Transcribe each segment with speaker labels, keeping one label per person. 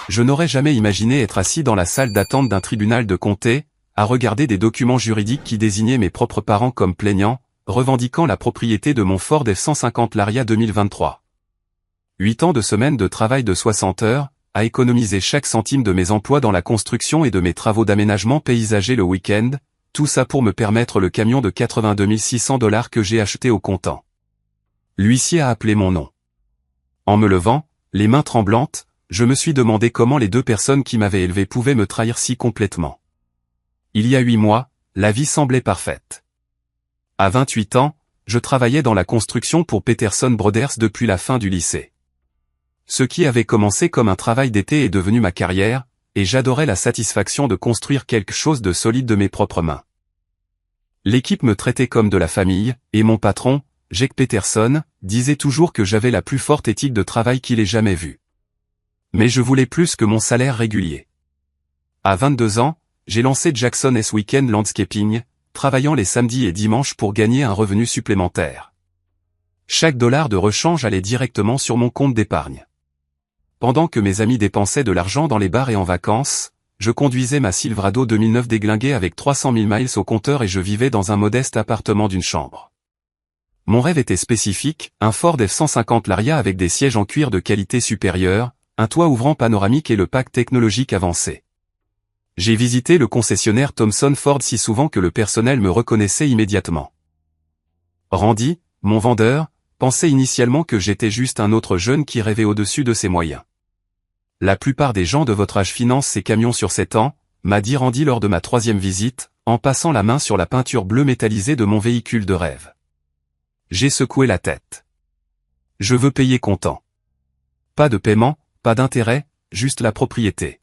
Speaker 1: Je n'aurais jamais imaginé être assis dans la salle d'attente d'un tribunal de comté, à regarder des documents juridiques qui désignaient mes propres parents comme plaignants, revendiquant la propriété de mon Ford F-150 Laria 2023. 8 ans de semaine de travail de 60 heures, à économiser chaque centime de mes emplois dans la construction et de mes travaux d'aménagement paysager le week-end, tout ça pour me permettre le camion de 82 600 $ que j'ai acheté au comptant. L'huissier a appelé mon nom. En me levant, les mains tremblantes, je me suis demandé comment les deux personnes qui m'avaient élevé pouvaient me trahir si complètement. Il y a 8 mois, la vie semblait parfaite. À 28 ans, je travaillais dans la construction pour Peterson Brothers depuis la fin du lycée. Ce qui avait commencé comme un travail d'été est devenu ma carrière, et j'adorais la satisfaction de construire quelque chose de solide de mes propres mains. L'équipe me traitait comme de la famille, et mon patron, Jake Peterson, disait toujours que j'avais la plus forte éthique de travail qu'il ait jamais vue. Mais je voulais plus que mon salaire régulier. À 22 ans, j'ai lancé Jackson S Weekend Landscaping, travaillant les samedis et dimanches pour gagner un revenu supplémentaire. Chaque dollar de rechange allait directement sur mon compte d'épargne. Pendant que mes amis dépensaient de l'argent dans les bars et en vacances, je conduisais ma Silverado 2009 déglinguée avec 300 000 miles au compteur et je vivais dans un modeste appartement d'une chambre. Mon rêve était spécifique, un Ford F-150 Laria avec des sièges en cuir de qualité supérieure, un toit ouvrant panoramique et le pack technologique avancé. J'ai visité le concessionnaire Thomson Ford si souvent que le personnel me reconnaissait immédiatement. Randy, mon vendeur, pensait initialement que j'étais juste un autre jeune qui rêvait au-dessus de ses moyens. La plupart des gens de votre âge financent ces camions sur 7 ans, m'a dit Randy lors de ma 3e visite, en passant la main sur la peinture bleue métallisée de mon véhicule de rêve. J'ai secoué la tête. Je veux payer comptant. Pas de paiement, pas d'intérêt, juste la propriété.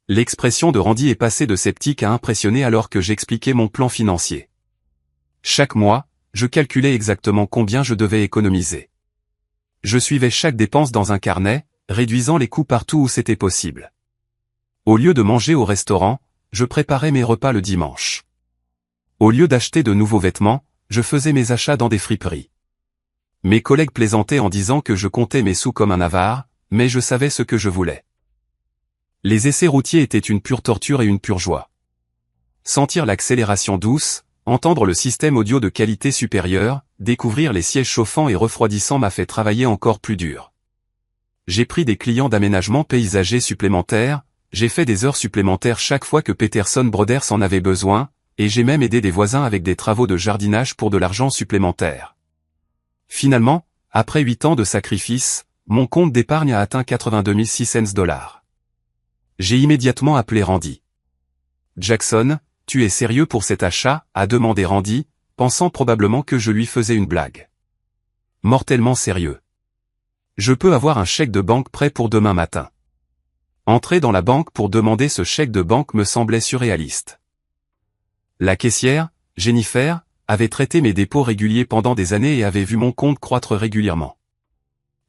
Speaker 1: L'expression de Randy est passée de sceptique à impressionné alors que j'expliquais mon plan financier. Chaque mois, je calculais exactement combien je devais économiser. Je suivais chaque dépense dans un carnet, réduisant les coûts partout où c'était possible. Au lieu de manger au restaurant, je préparais mes repas le dimanche. Au lieu d'acheter de nouveaux vêtements, je faisais mes achats dans des friperies. Mes collègues plaisantaient en disant que je comptais mes sous comme un avare, mais je savais ce que je voulais. Les essais routiers étaient une pure torture et une pure joie. Sentir l'accélération douce, entendre le système audio de qualité supérieure, découvrir les sièges chauffants et refroidissants m'a fait travailler encore plus dur. J'ai pris des clients d'aménagement paysager supplémentaires, j'ai fait des heures supplémentaires chaque fois que Peterson Brothers en avait besoin, et j'ai même aidé des voisins avec des travaux de jardinage pour de l'argent supplémentaire. Finalement, après 8 ans de sacrifice, mon compte d'épargne a atteint 82 600 $. J'ai immédiatement appelé Randy. Jackson, tu es sérieux pour cet achat, a demandé Randy, pensant probablement que je lui faisais une blague. Mortellement sérieux. Je peux avoir un chèque de banque prêt pour demain matin. Entrer dans la banque pour demander ce chèque de banque me semblait surréaliste. La caissière, Jennifer, avait traité mes dépôts réguliers pendant des années et avait vu mon compte croître régulièrement.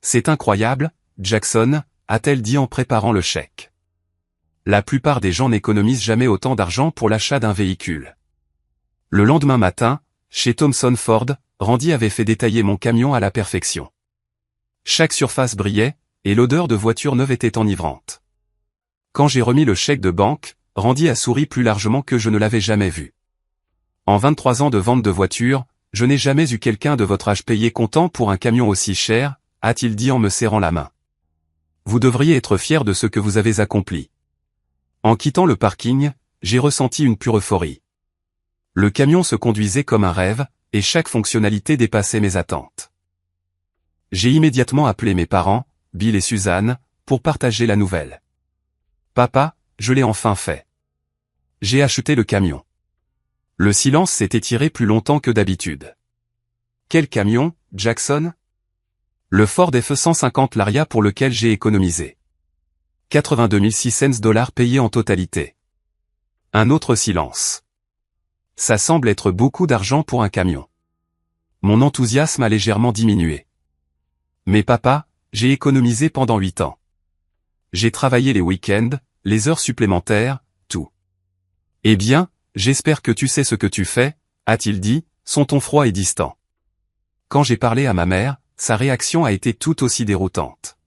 Speaker 1: C'est incroyable, Jackson, a-t-elle dit en préparant le chèque. La plupart des gens n'économisent jamais autant d'argent pour l'achat d'un véhicule. Le lendemain matin, chez Thomson Ford, Randy avait fait détailler mon camion à la perfection. Chaque surface brillait, et l'odeur de voiture neuve était enivrante. Quand j'ai remis le chèque de banque, Randy a souri plus largement que je ne l'avais jamais vu. En 23 ans de vente de voitures, je n'ai jamais eu quelqu'un de votre âge payé comptant pour un camion aussi cher, a-t-il dit en me serrant la main. Vous devriez être fier de ce que vous avez accompli. En quittant le parking, j'ai ressenti une pure euphorie. Le camion se conduisait comme un rêve, et chaque fonctionnalité dépassait mes attentes. J'ai immédiatement appelé mes parents, Bill et Suzanne, pour partager la nouvelle. Papa, je l'ai enfin fait. J'ai acheté le camion. Le silence s'est étiré plus longtemps que d'habitude. Quel camion, Jackson? Le Ford F-150 Laria pour lequel j'ai économisé. 82 600 $ payés en totalité. Un autre silence. Ça semble être beaucoup d'argent pour un camion. Mon enthousiasme a légèrement diminué. Mais papa, j'ai économisé pendant 8 ans. J'ai travaillé les week-ends, les heures supplémentaires, tout. Eh bien, j'espère que tu sais ce que tu fais, a-t-il dit, son ton froid et distant. Quand j'ai parlé à ma mère, sa réaction a été tout aussi déroutante.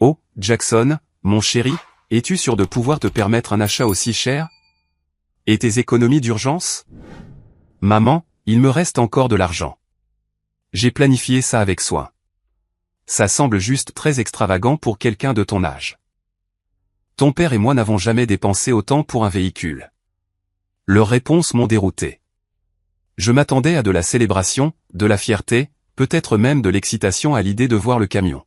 Speaker 1: Oh, Jackson, mon chéri, es-tu sûr de pouvoir te permettre un achat aussi cher? Et tes économies d'urgence? Maman, il me reste encore de l'argent. J'ai planifié ça avec soin. Ça semble juste très extravagant pour quelqu'un de ton âge. Ton père et moi n'avons jamais dépensé autant pour un véhicule. Leurs réponses m'ont dérouté. Je m'attendais à de la célébration, de la fierté, peut-être même de l'excitation à l'idée de voir le camion.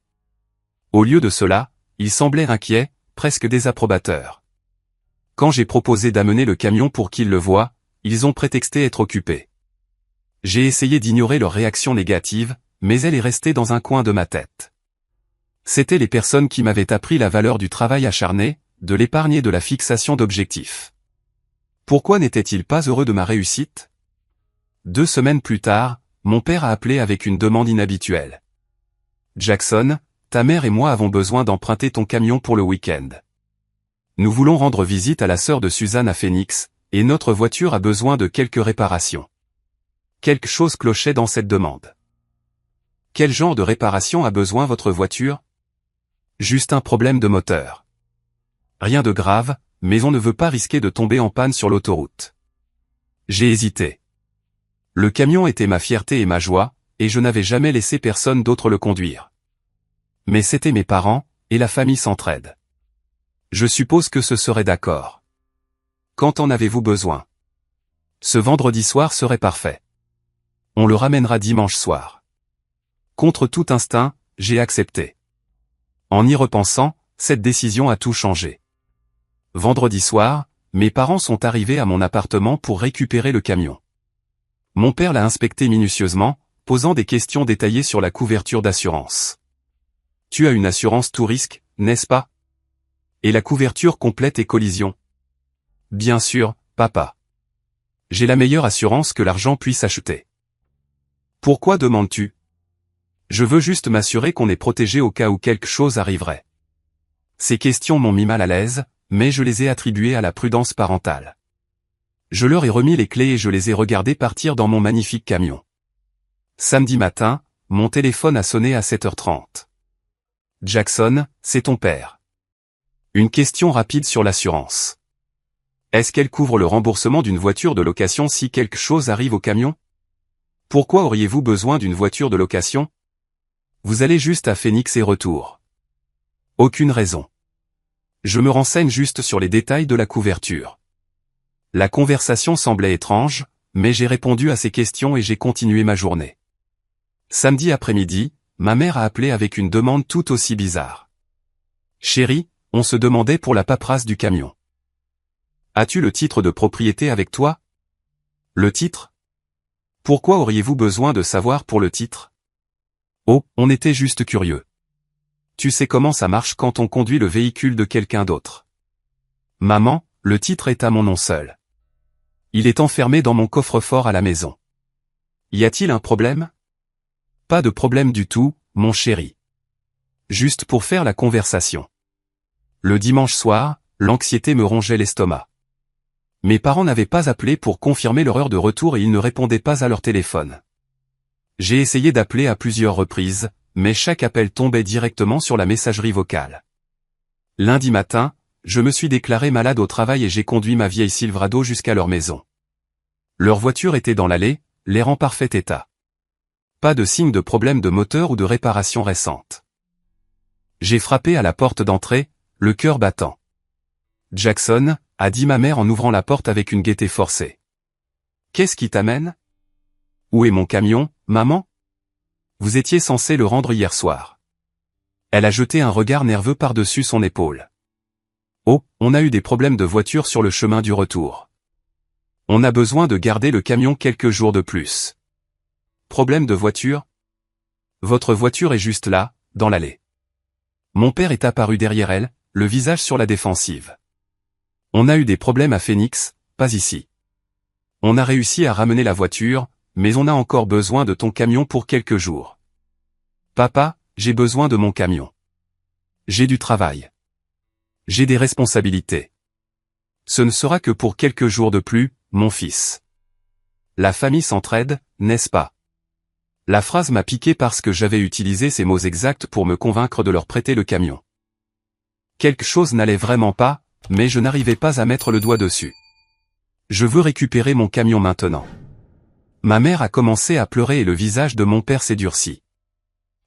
Speaker 1: Au lieu de cela, ils semblaient inquiets, presque désapprobateurs. Quand j'ai proposé d'amener le camion pour qu'ils le voient, ils ont prétexté être occupés. J'ai essayé d'ignorer leur réaction négative, mais elle est restée dans un coin de ma tête. C'étaient les personnes qui m'avaient appris la valeur du travail acharné, de l'épargne et de la fixation d'objectifs. Pourquoi n'étaient-ils pas heureux de ma réussite? 2 semaines plus tard, mon père a appelé avec une demande inhabituelle. Jackson, ta mère et moi avons besoin d'emprunter ton camion pour le week-end. Nous voulons rendre visite à la sœur de Suzanne à Phoenix, et notre voiture a besoin de quelques réparations. Quelque chose clochait dans cette demande. Quel genre de réparation a besoin votre voiture? Juste un problème de moteur. Rien de grave, mais on ne veut pas risquer de tomber en panne sur l'autoroute. J'ai hésité. Le camion était ma fierté et ma joie, et je n'avais jamais laissé personne d'autre le conduire. Mais c'étaient mes parents, et la famille s'entraide. Je suppose que ce serait d'accord. Quand en avez-vous besoin? Ce vendredi soir serait parfait. On le ramènera dimanche soir. Contre tout instinct, j'ai accepté. En y repensant, cette décision a tout changé. Vendredi soir, mes parents sont arrivés à mon appartement pour récupérer le camion. Mon père l'a inspecté minutieusement, posant des questions détaillées sur la couverture d'assurance. Tu as une assurance tout risque, n'est-ce pas? Et la couverture complète et collision? Bien sûr, papa. J'ai la meilleure assurance que l'argent puisse acheter. Pourquoi demandes-tu? Je veux juste m'assurer qu'on est protégé au cas où quelque chose arriverait. Ces questions m'ont mis mal à l'aise, mais je les ai attribuées à la prudence parentale. Je leur ai remis les clés et je les ai regardés partir dans mon magnifique camion. Samedi matin, mon téléphone a sonné à 7h30. Jackson, c'est ton père. Une question rapide sur l'assurance. Est-ce qu'elle couvre le remboursement d'une voiture de location si quelque chose arrive au camion? Pourquoi auriez-vous besoin d'une voiture de location? Vous allez juste à Phoenix et retour. Aucune raison. Je me renseigne juste sur les détails de la couverture. La conversation semblait étrange, mais j'ai répondu à ces questions et j'ai continué ma journée. Samedi après-midi, ma mère a appelé avec une demande tout aussi bizarre. Chérie, on se demandait pour la paperasse du camion. As-tu le titre de propriété avec toi? Le titre? Pourquoi auriez-vous besoin de savoir pour le titre? Oh, on était juste curieux. Tu sais comment ça marche quand on conduit le véhicule de quelqu'un d'autre. Maman, le titre est à mon nom seul. Il est enfermé dans mon coffre-fort à la maison. Y a-t-il un problème? Pas de problème du tout, mon chéri. Juste pour faire la conversation. Le dimanche soir, l'anxiété me rongeait l'estomac. Mes parents n'avaient pas appelé pour confirmer leur heure de retour et ils ne répondaient pas à leur téléphone. J'ai essayé d'appeler à plusieurs reprises, mais chaque appel tombait directement sur la messagerie vocale. Lundi matin, je me suis déclaré malade au travail et j'ai conduit ma vieille Silverado jusqu'à leur maison. Leur voiture était dans l'allée, l'air en parfait état. Pas de signe de problème de moteur ou de réparation récente. J'ai frappé à la porte d'entrée, le cœur battant. Jackson, a dit ma mère en ouvrant la porte avec une gaieté forcée. Qu'est-ce qui t'amène? Où est mon camion, maman? Vous étiez censé le rendre hier soir. Elle a jeté un regard nerveux par-dessus son épaule. Oh, on a eu des problèmes de voiture sur le chemin du retour. On a besoin de garder le camion quelques jours de plus. Problème de voiture? Votre voiture est juste là, dans l'allée. Mon père est apparu derrière elle, le visage sur la défensive. On a eu des problèmes à Phoenix, pas ici. On a réussi à ramener la voiture, mais on a encore besoin de ton camion pour quelques jours. Papa, j'ai besoin de mon camion. J'ai du travail. J'ai des responsabilités. Ce ne sera que pour quelques jours de plus, mon fils. La famille s'entraide, n'est-ce pas? La phrase m'a piqué parce que j'avais utilisé ces mots exacts pour me convaincre de leur prêter le camion. Quelque chose n'allait vraiment pas, mais je n'arrivais pas à mettre le doigt dessus. Je veux récupérer mon camion maintenant. Ma mère a commencé à pleurer et le visage de mon père s'est durci.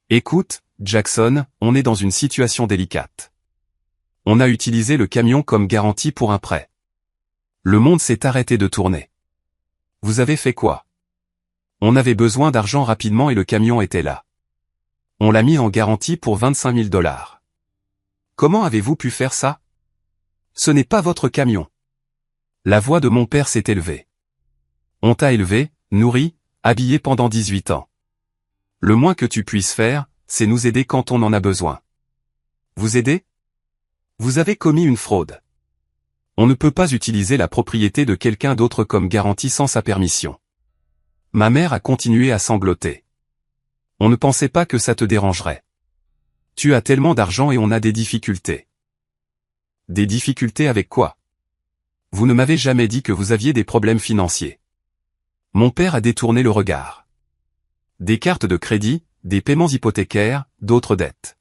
Speaker 1: Écoute, Jackson, on est dans une situation délicate. On a utilisé le camion comme garantie pour un prêt. Le monde s'est arrêté de tourner. Vous avez fait quoi? On avait besoin d'argent rapidement et le camion était là. On l'a mis en garantie pour 25 000 $. Comment avez-vous pu faire ça? Ce n'est pas votre camion. La voix de mon père s'est élevée. On t'a élevé, nourri, habillé pendant 18 ans. Le moins que tu puisses faire, c'est nous aider quand on en a besoin. Vous aider? Vous avez commis une fraude. On ne peut pas utiliser la propriété de quelqu'un d'autre comme garantie sans sa permission. Ma mère a continué à sangloter. On ne pensait pas que ça te dérangerait. Tu as tellement d'argent et on a des difficultés. Des difficultés avec quoi? Vous ne m'avez jamais dit que vous aviez des problèmes financiers. Mon père a détourné le regard. Des cartes de crédit, des paiements hypothécaires, d'autres dettes.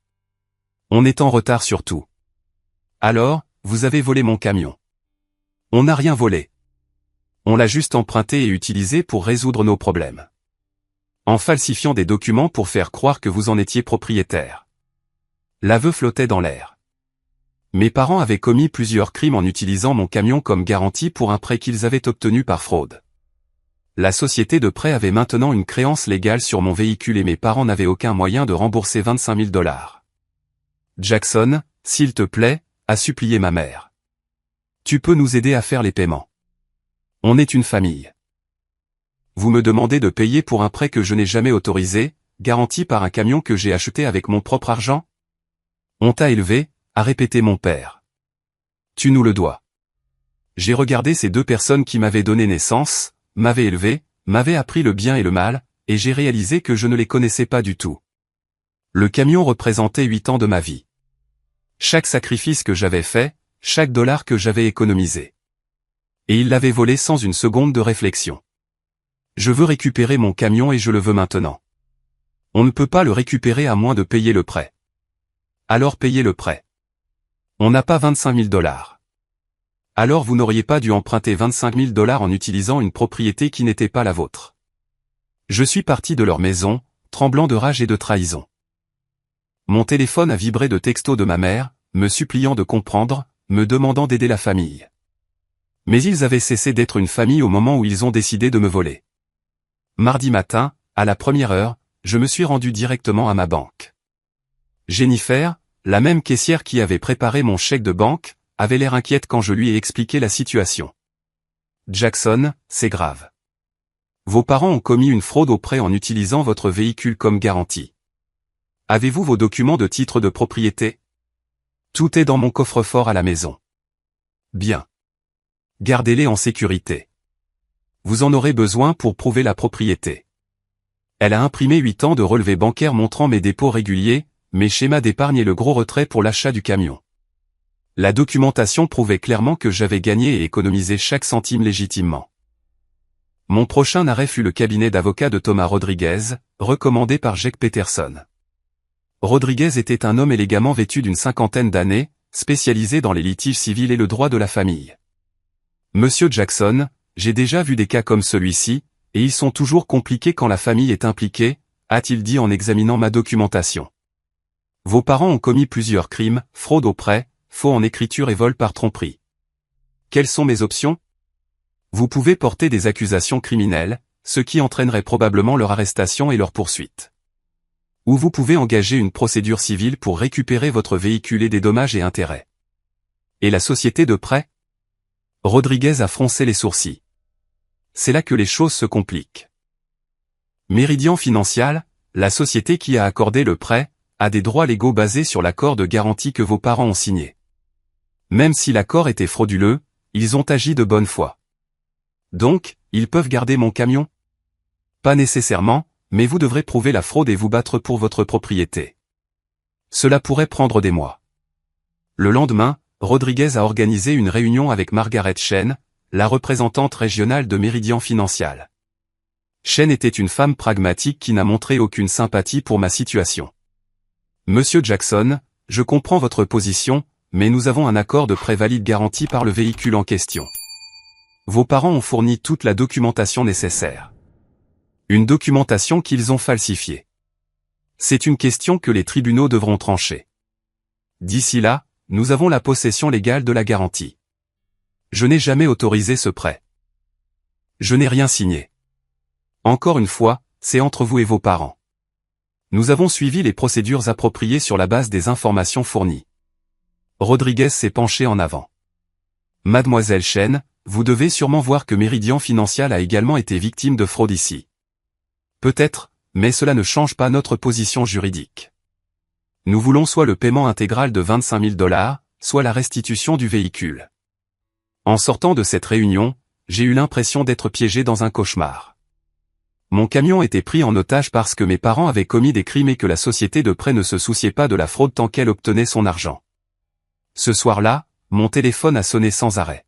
Speaker 1: On est en retard sur tout. Alors, vous avez volé mon camion. On n'a rien volé. On l'a juste emprunté et utilisé pour résoudre nos problèmes. En falsifiant des documents pour faire croire que vous en étiez propriétaire. L'aveu flottait dans l'air. Mes parents avaient commis plusieurs crimes en utilisant mon camion comme garantie pour un prêt qu'ils avaient obtenu par fraude. La société de prêt avait maintenant une créance légale sur mon véhicule et mes parents n'avaient aucun moyen de rembourser 25 000 $. Jackson, s'il te plaît, a supplié ma mère. Tu peux nous aider à faire les paiements. On est une famille. Vous me demandez de payer pour un prêt que je n'ai jamais autorisé, garanti par un camion que j'ai acheté avec mon propre argent? On t'a élevé, a répété mon père. Tu nous le dois. J'ai regardé ces deux personnes qui m'avaient donné naissance, m'avaient élevé, m'avaient appris le bien et le mal, et j'ai réalisé que je ne les connaissais pas du tout. Le camion représentait 8 ans de ma vie. Chaque sacrifice que j'avais fait, chaque dollar que j'avais économisé. Et il l'avait volé sans une seconde de réflexion. Je veux récupérer mon camion et je le veux maintenant. On ne peut pas le récupérer à moins de payer le prêt. Alors payez le prêt. On n'a pas 25 000 $. Alors vous n'auriez pas dû emprunter 25 000 $ en utilisant une propriété qui n'était pas la vôtre. Je suis parti de leur maison, tremblant de rage et de trahison. Mon téléphone a vibré de textos de ma mère, me suppliant de comprendre, me demandant d'aider la famille. Mais ils avaient cessé d'être une famille au moment où ils ont décidé de me voler. Mardi matin, à la première heure, je me suis rendu directement à ma banque. Jennifer, la même caissière qui avait préparé mon chèque de banque, avait l'air inquiète quand je lui ai expliqué la situation. Jackson, c'est grave. Vos parents ont commis une fraude au prêt en utilisant votre véhicule comme garantie. Avez-vous vos documents de titre de propriété? Tout est dans mon coffre-fort à la maison. Bien. Gardez-les en sécurité. Vous en aurez besoin pour prouver la propriété. Elle a imprimé 8 ans de relevés bancaires montrant mes dépôts réguliers, mes schémas d'épargne et le gros retrait pour l'achat du camion. La documentation prouvait clairement que j'avais gagné et économisé chaque centime légitimement. Mon prochain arrêt fut le cabinet d'avocats de Thomas Rodriguez, recommandé par Jake Peterson. Rodriguez était un homme élégamment vêtu d'une 50aine d'années, spécialisé dans les litiges civils et le droit de la famille. Monsieur Jackson, j'ai déjà vu des cas comme celui-ci, et ils sont toujours compliqués quand la famille est impliquée, a-t-il dit en examinant ma documentation. Vos parents ont commis plusieurs crimes, fraude au prêt, faux en écriture et vol par tromperie. Quelles sont mes options? Vous pouvez porter des accusations criminelles, ce qui entraînerait probablement leur arrestation et leur poursuite. Ou vous pouvez engager une procédure civile pour récupérer votre véhicule et des dommages et intérêts. Et la société de prêt? Rodriguez a froncé les sourcils. C'est là que les choses se compliquent. Meridian Financial, la société qui a accordé le prêt, a des droits légaux basés sur l'accord de garantie que vos parents ont signé. Même si l'accord était frauduleux, ils ont agi de bonne foi. Donc, ils peuvent garder mon camion? Pas nécessairement, mais vous devrez prouver la fraude et vous battre pour votre propriété. Cela pourrait prendre des mois. Le lendemain, Rodriguez a organisé une réunion avec Margaret Chen, la représentante régionale de Meridian Financial. Chen était une femme pragmatique qui n'a montré aucune sympathie pour ma situation. Monsieur Jackson, je comprends votre position, mais nous avons un accord de prêt valide garanti par le véhicule en question. Vos parents ont fourni toute la documentation nécessaire. Une documentation qu'ils ont falsifiée. C'est une question que les tribunaux devront trancher. D'ici là, nous avons la possession légale de la garantie. Je n'ai jamais autorisé ce prêt. Je n'ai rien signé. Encore une fois, c'est entre vous et vos parents. Nous avons suivi les procédures appropriées sur la base des informations fournies. Rodriguez s'est penché en avant. Mademoiselle Chen, vous devez sûrement voir que Meridian Financial a également été victime de fraude ici. Peut-être, mais cela ne change pas notre position juridique. Nous voulons soit le paiement intégral de 25 000 $, soit la restitution du véhicule. En sortant de cette réunion, j'ai eu l'impression d'être piégé dans un cauchemar. Mon camion était pris en otage parce que mes parents avaient commis des crimes et que la société de prêt ne se souciait pas de la fraude tant qu'elle obtenait son argent. Ce soir-là, mon téléphone a sonné sans arrêt.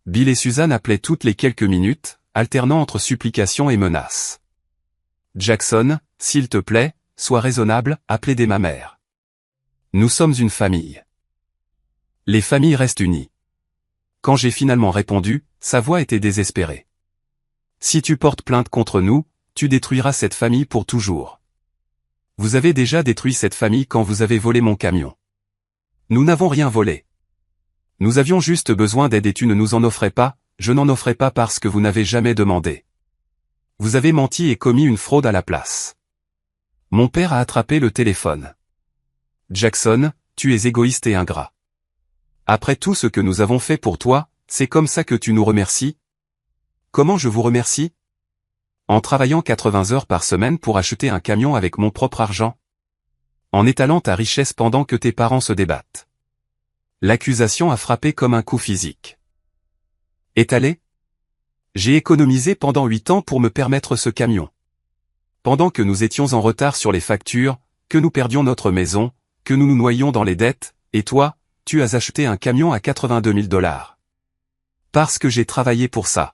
Speaker 1: Bill et Suzanne appelaient toutes les quelques minutes, alternant entre supplications et menaces. Jackson, s'il te plaît, sois raisonnable, a plaidé ma mère. Nous sommes une famille. Les familles restent unies. Quand j'ai finalement répondu, sa voix était désespérée. Si tu portes plainte contre nous, tu détruiras cette famille pour toujours. Vous avez déjà détruit cette famille quand vous avez volé mon camion. Nous n'avons rien volé. Nous avions juste besoin d'aide et tu ne nous en offrais pas, je n'en offrais pas parce que vous n'avez jamais demandé. Vous avez menti et commis une fraude à la place. Mon père a attrapé le téléphone. Jackson, tu es égoïste et ingrat. Après tout ce que nous avons fait pour toi, c'est comme ça que tu nous remercies? Comment je vous remercie? En travaillant 80 heures par semaine pour acheter un camion avec mon propre argent? En étalant ta richesse pendant que tes parents se débattent? L'accusation a frappé comme un coup physique. Étalé? J'ai économisé pendant 8 ans pour me permettre ce camion. Pendant que nous étions en retard sur les factures, que nous perdions notre maison, que nous nous noyions dans les dettes, et toi, tu as acheté un camion à 82 000 $. Parce que j'ai travaillé pour ça.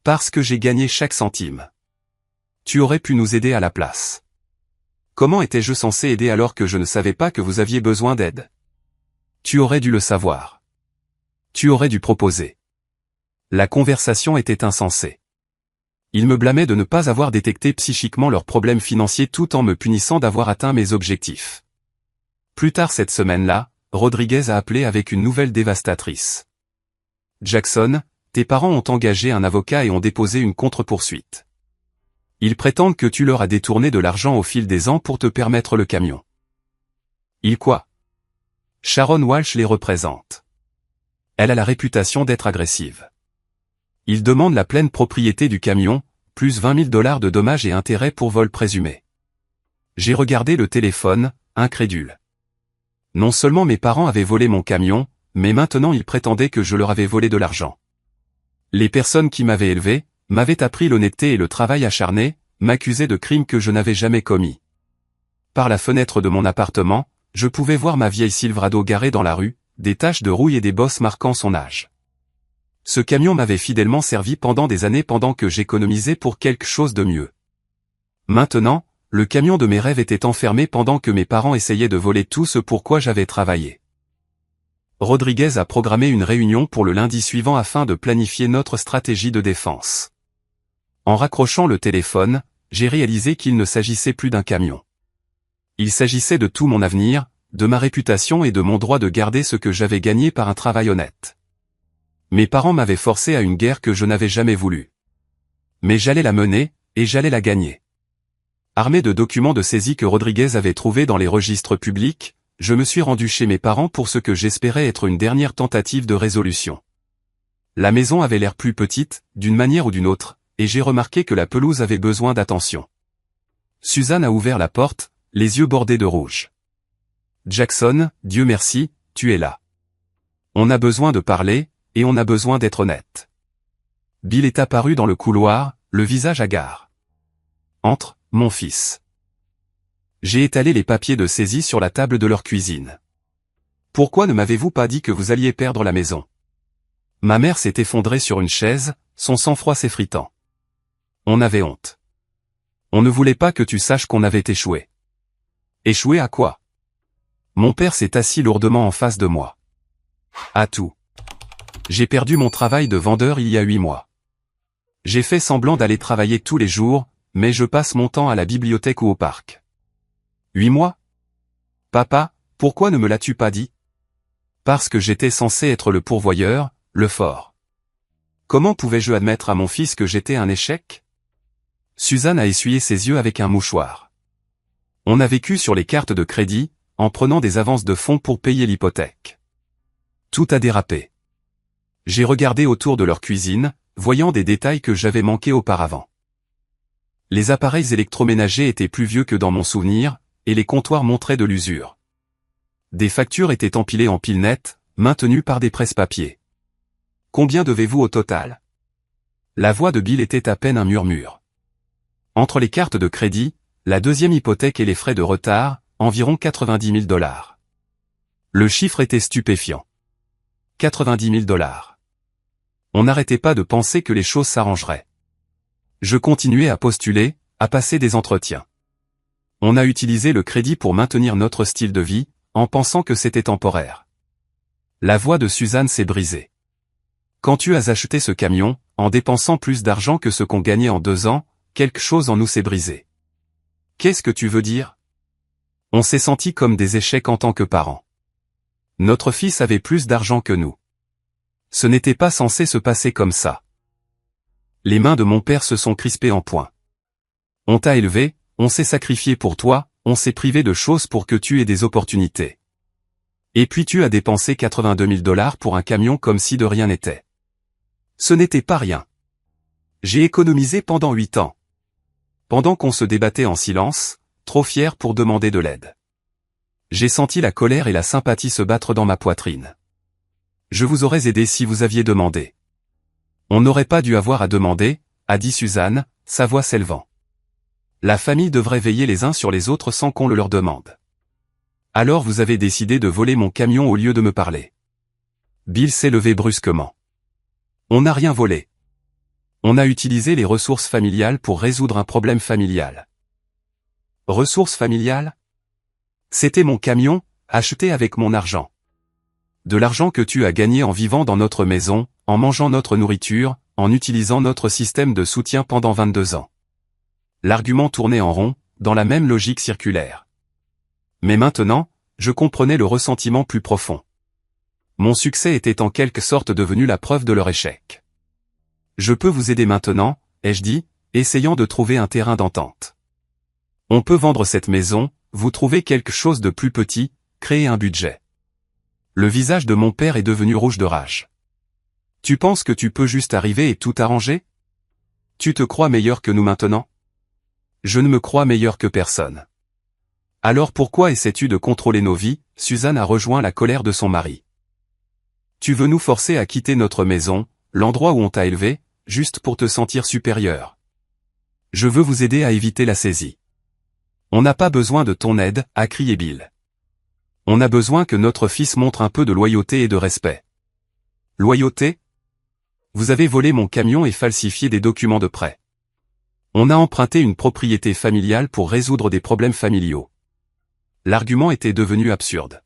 Speaker 1: Parce que j'ai gagné chaque centime. Tu aurais pu nous aider à la place. Comment étais-je censé aider alors que je ne savais pas que vous aviez besoin d'aide? Tu aurais dû le savoir. Tu aurais dû proposer. La conversation était insensée. Ils me blâmaient de ne pas avoir détecté psychiquement leurs problèmes financiers tout en me punissant d'avoir atteint mes objectifs. Plus tard cette semaine-là, Rodriguez a appelé avec une nouvelle dévastatrice. Jackson, tes parents ont engagé un avocat et ont déposé une contre-poursuite. Ils prétendent que tu leur as détourné de l'argent au fil des ans pour te permettre le camion. Ils quoi? Sharon Walsh les représente. Elle a la réputation d'être agressive. Ils demandent la pleine propriété du camion, plus 20 000 $ de dommages et intérêts pour vol présumé. J'ai regardé le téléphone, incrédule. Non seulement mes parents avaient volé mon camion, mais maintenant ils prétendaient que je leur avais volé de l'argent. Les personnes qui m'avaient élevé, m'avaient appris l'honnêteté et le travail acharné, m'accusaient de crimes que je n'avais jamais commis. Par la fenêtre de mon appartement, je pouvais voir ma vieille Silverado garée dans la rue, des taches de rouille et des bosses marquant son âge. Ce camion m'avait fidèlement servi pendant des années pendant que j'économisais pour quelque chose de mieux. Maintenant, le camion de mes rêves était enfermé pendant que mes parents essayaient de voler tout ce pour quoi j'avais travaillé. Rodriguez a programmé une réunion pour le lundi suivant afin de planifier notre stratégie de défense. En raccrochant le téléphone, j'ai réalisé qu'il ne s'agissait plus d'un camion. Il s'agissait de tout mon avenir, de ma réputation et de mon droit de garder ce que j'avais gagné par un travail honnête. Mes parents m'avaient forcé à une guerre que je n'avais jamais voulu. Mais j'allais la mener, et j'allais la gagner. Armé de documents de saisie que Rodriguez avait trouvés dans les registres publics, je me suis rendu chez mes parents pour ce que j'espérais être une dernière tentative de résolution. La maison avait l'air plus petite, d'une manière ou d'une autre, et j'ai remarqué que la pelouse avait besoin d'attention. Suzanne a ouvert la porte, les yeux bordés de rouge. Jackson, Dieu merci, tu es là. On a besoin de parler, et on a besoin d'être honnête. Bill est apparu dans le couloir, le visage hagard. Entre, mon fils. J'ai étalé les papiers de saisie sur la table de leur cuisine. Pourquoi ne m'avez-vous pas dit que vous alliez perdre la maison? Ma mère s'est effondrée sur une chaise, son sang-froid s'effritant. On avait honte. On ne voulait pas que tu saches qu'on avait échoué. Échoué à quoi? Mon père s'est assis lourdement en face de moi. À tout. J'ai perdu mon travail de vendeur il y a 8 mois. J'ai fait semblant d'aller travailler tous les jours, mais je passe mon temps à la bibliothèque ou au parc. 8 mois? Papa, pourquoi ne me l'as-tu pas dit? Parce que j'étais censé être le pourvoyeur, le fort. Comment pouvais-je admettre à mon fils que j'étais un échec? Suzanne a essuyé ses yeux avec un mouchoir. On a vécu sur les cartes de crédit, en prenant des avances de fonds pour payer l'hypothèque. Tout a dérapé. J'ai regardé autour de leur cuisine, voyant des détails que j'avais manqués auparavant. Les appareils électroménagers étaient plus vieux que dans mon souvenir, et les comptoirs montraient de l'usure. Des factures étaient empilées en piles nettes, maintenues par des presse-papiers. Combien devez-vous au total? La voix de Bill était à peine un murmure. Entre les cartes de crédit, la deuxième hypothèque et les frais de retard, environ 90 000 $. Le chiffre était stupéfiant. 90 000 $. On n'arrêtait pas de penser que les choses s'arrangeraient. Je continuais à postuler, à passer des entretiens. On a utilisé le crédit pour maintenir notre style de vie, en pensant que c'était temporaire. La voix de Suzanne s'est brisée. Quand tu as acheté ce camion, en dépensant plus d'argent que ce qu'on gagnait en 2 ans, quelque chose en nous s'est brisé. Qu'est-ce que tu veux dire? On s'est sentis comme des échecs en tant que parents. Notre fils avait plus d'argent que nous. Ce n'était pas censé se passer comme ça. Les mains de mon père se sont crispées en poing. On t'a élevé, on s'est sacrifié pour toi, on s'est privé de choses pour que tu aies des opportunités. Et puis tu as dépensé 82 000 $ pour un camion comme si de rien n'était. Ce n'était pas rien. J'ai économisé pendant 8 ans. Pendant qu'on se débattait en silence, trop fier pour demander de l'aide. J'ai senti la colère et la sympathie se battre dans ma poitrine. Je vous aurais aidé si vous aviez demandé. On n'aurait pas dû avoir à demander, a dit Suzanne, sa voix s'élevant. La famille devrait veiller les uns sur les autres sans qu'on le leur demande. Alors vous avez décidé de voler mon camion au lieu de me parler. Bill s'est levé brusquement. On n'a rien volé. On a utilisé les ressources familiales pour résoudre un problème familial. Ressources familiales? C'était mon camion, acheté avec mon argent. De l'argent que tu as gagné en vivant dans notre maison, en mangeant notre nourriture, en utilisant notre système de soutien pendant 22 ans. L'argument tournait en rond, dans la même logique circulaire. Mais maintenant, je comprenais le ressentiment plus profond. Mon succès était en quelque sorte devenu la preuve de leur échec. Je peux vous aider maintenant, ai-je dit, essayant de trouver un terrain d'entente. On peut vendre cette maison, vous trouver quelque chose de plus petit, créer un budget. Le visage de mon père est devenu rouge de rage. Tu penses que tu peux juste arriver et tout arranger? Tu te crois meilleur que nous maintenant? Je ne me crois meilleur que personne. Alors pourquoi essaies-tu de contrôler nos vies? Suzanne a rejoint la colère de son mari. Tu veux nous forcer à quitter notre maison, l'endroit où on t'a élevé, juste pour te sentir supérieur. Je veux vous aider à éviter la saisie. On n'a pas besoin de ton aide, a crié Bill. On a besoin que notre fils montre un peu de loyauté et de respect. Loyauté? Vous avez volé mon camion et falsifié des documents de prêt. On a emprunté une propriété familiale pour résoudre des problèmes familiaux. L'argument était devenu absurde.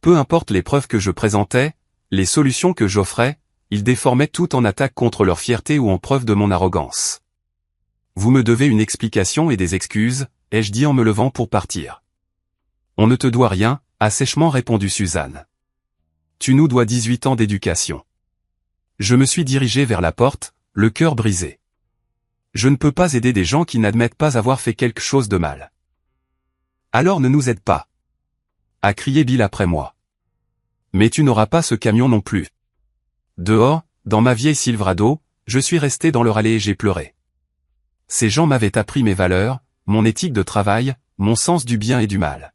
Speaker 1: Peu importe les preuves que je présentais, les solutions que j'offrais, ils déformaient tout en attaque contre leur fierté ou en preuve de mon arrogance. Vous me devez une explication et des excuses, ai-je dit en me levant pour partir. On ne te doit rien, a sèchement répondu Suzanne. Tu nous dois 18 ans d'éducation. Je me suis dirigé vers la porte, le cœur brisé. Je ne peux pas aider des gens qui n'admettent pas avoir fait quelque chose de mal. Alors ne nous aide pas. A crié Bill après moi. Mais tu n'auras pas ce camion non plus. Dehors, dans ma vieille Silverado, je suis resté dans leur allée et j'ai pleuré. Ces gens m'avaient appris mes valeurs, mon éthique de travail, mon sens du bien et du mal.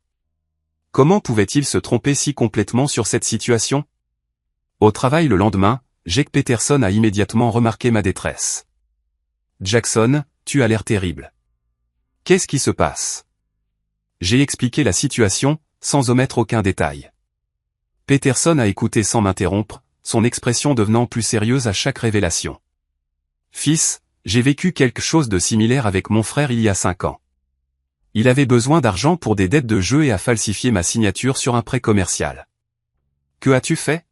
Speaker 1: Comment pouvaient-ils se tromper si complètement sur cette situation? Au travail le lendemain, Jake Peterson a immédiatement remarqué ma détresse. Jackson, tu as l'air terrible. Qu'est-ce qui se passe? J'ai expliqué la situation, sans omettre aucun détail. Peterson a écouté sans m'interrompre, son expression devenant plus sérieuse à chaque révélation. Fils, j'ai vécu quelque chose de similaire avec mon frère il y a 5 ans. Il avait besoin d'argent pour des dettes de jeu et a falsifié ma signature sur un prêt commercial. Que as-tu fait?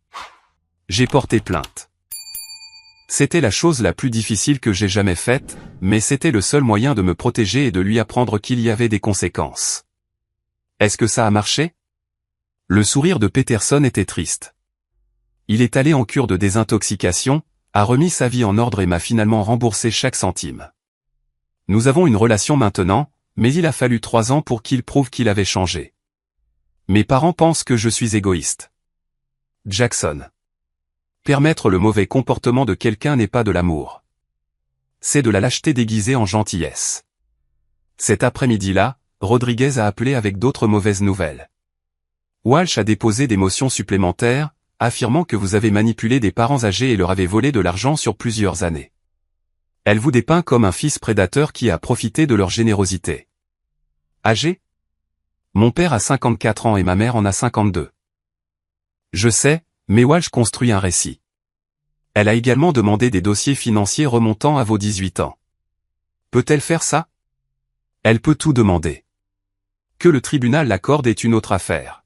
Speaker 1: J'ai porté plainte. C'était la chose la plus difficile que j'ai jamais faite, mais c'était le seul moyen de me protéger et de lui apprendre qu'il y avait des conséquences. Est-ce que ça a marché? Le sourire de Peterson était triste. Il est allé en cure de désintoxication, a remis sa vie en ordre et m'a finalement remboursé chaque centime. Nous avons une relation maintenant, mais il a fallu 3 ans pour qu'il prouve qu'il avait changé. Mes parents pensent que je suis égoïste. Jackson. Permettre le mauvais comportement de quelqu'un n'est pas de l'amour. C'est de la lâcheté déguisée en gentillesse. Cet après-midi-là, Rodriguez a appelé avec d'autres mauvaises nouvelles. Walsh a déposé des motions supplémentaires, affirmant que vous avez manipulé des parents âgés et leur avez volé de l'argent sur plusieurs années. Elle vous dépeint comme un fils prédateur qui a profité de leur générosité. Âgé? Mon père a 54 ans et ma mère en a 52. Je sais, mais Walsh construit un récit. Elle a également demandé des dossiers financiers remontant à vos 18 ans. Peut-elle faire ça? Elle peut tout demander. Que le tribunal l'accorde est une autre affaire.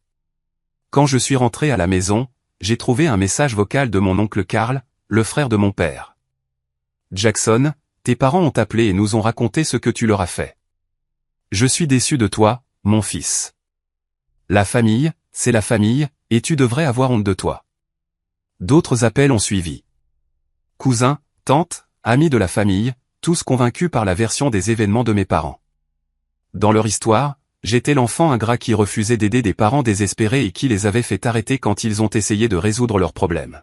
Speaker 1: Quand je suis rentré à la maison, j'ai trouvé un message vocal de mon oncle Carl, le frère de mon père. Jackson, tes parents ont appelé et nous ont raconté ce que tu leur as fait. Je suis déçu de toi, mon fils. La famille, c'est la famille, et tu devrais avoir honte de toi. D'autres appels ont suivi. Cousins, tantes, amis de la famille, tous convaincus par la version des événements de mes parents. Dans leur histoire, j'étais l'enfant ingrat qui refusait d'aider des parents désespérés et qui les avait fait arrêter quand ils ont essayé de résoudre leurs problèmes.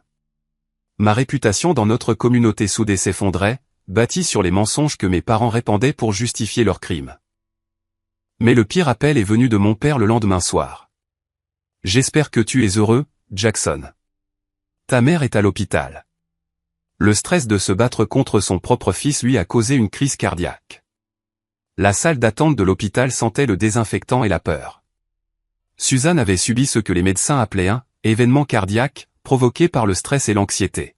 Speaker 1: Ma réputation dans notre communauté soudée s'effondrait, bâtie sur les mensonges que mes parents répandaient pour justifier leurs crimes. Mais le pire appel est venu de mon père le lendemain soir. J'espère que tu es heureux, Jackson. Ta mère est à l'hôpital. Le stress de se battre contre son propre fils lui a causé une crise cardiaque. La salle d'attente de l'hôpital sentait le désinfectant et la peur. Suzanne avait subi ce que les médecins appelaient un événement cardiaque, provoqué par le stress et l'anxiété.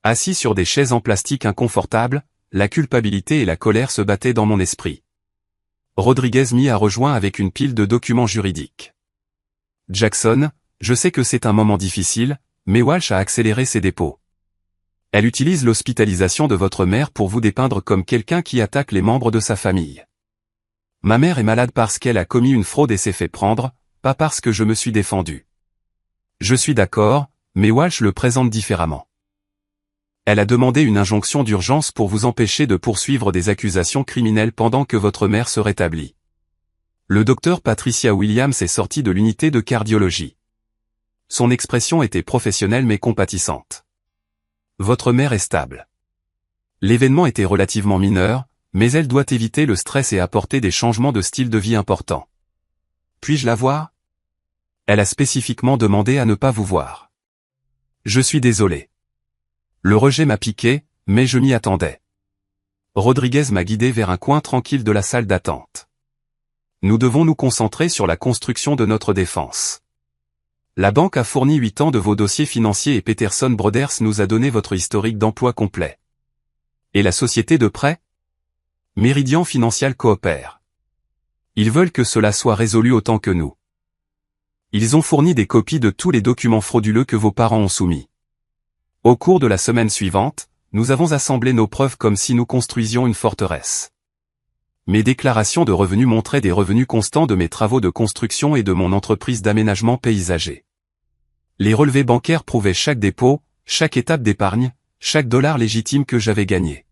Speaker 1: Assis sur des chaises en plastique inconfortables, la culpabilité et la colère se battaient dans mon esprit. Rodriguez m'y a rejoint avec une pile de documents juridiques. Jackson, je sais que c'est un moment difficile, mais Walsh a accéléré ses dépôts. Elle utilise l'hospitalisation de votre mère pour vous dépeindre comme quelqu'un qui attaque les membres de sa famille. Ma mère est malade parce qu'elle a commis une fraude et s'est fait prendre, pas parce que je me suis défendu. Je suis d'accord, mais Walsh le présente différemment. Elle a demandé une injonction d'urgence pour vous empêcher de poursuivre des accusations criminelles pendant que votre mère se rétablit. Le docteur Patricia Williams est sortie de l'unité de cardiologie. Son expression était professionnelle mais compatissante. Votre mère est stable. L'événement était relativement mineur, mais elle doit éviter le stress et apporter des changements de style de vie importants. Puis-je la voir? Elle a spécifiquement demandé à ne pas vous voir. Je suis désolé. Le rejet m'a piqué, mais je m'y attendais. Rodriguez m'a guidé vers un coin tranquille de la salle d'attente. Nous devons nous concentrer sur la construction de notre défense. La banque a fourni 8 ans de vos dossiers financiers et Peterson Brothers nous a donné votre historique d'emploi complet. Et la société de prêt? Meridian Financial coopère. Ils veulent que cela soit résolu autant que nous. Ils ont fourni des copies de tous les documents frauduleux que vos parents ont soumis. Au cours de la semaine suivante, nous avons assemblé nos preuves comme si nous construisions une forteresse. Mes déclarations de revenus montraient des revenus constants de mes travaux de construction et de mon entreprise d'aménagement paysager. Les relevés bancaires prouvaient chaque dépôt, chaque étape d'épargne, chaque dollar légitime que j'avais gagné.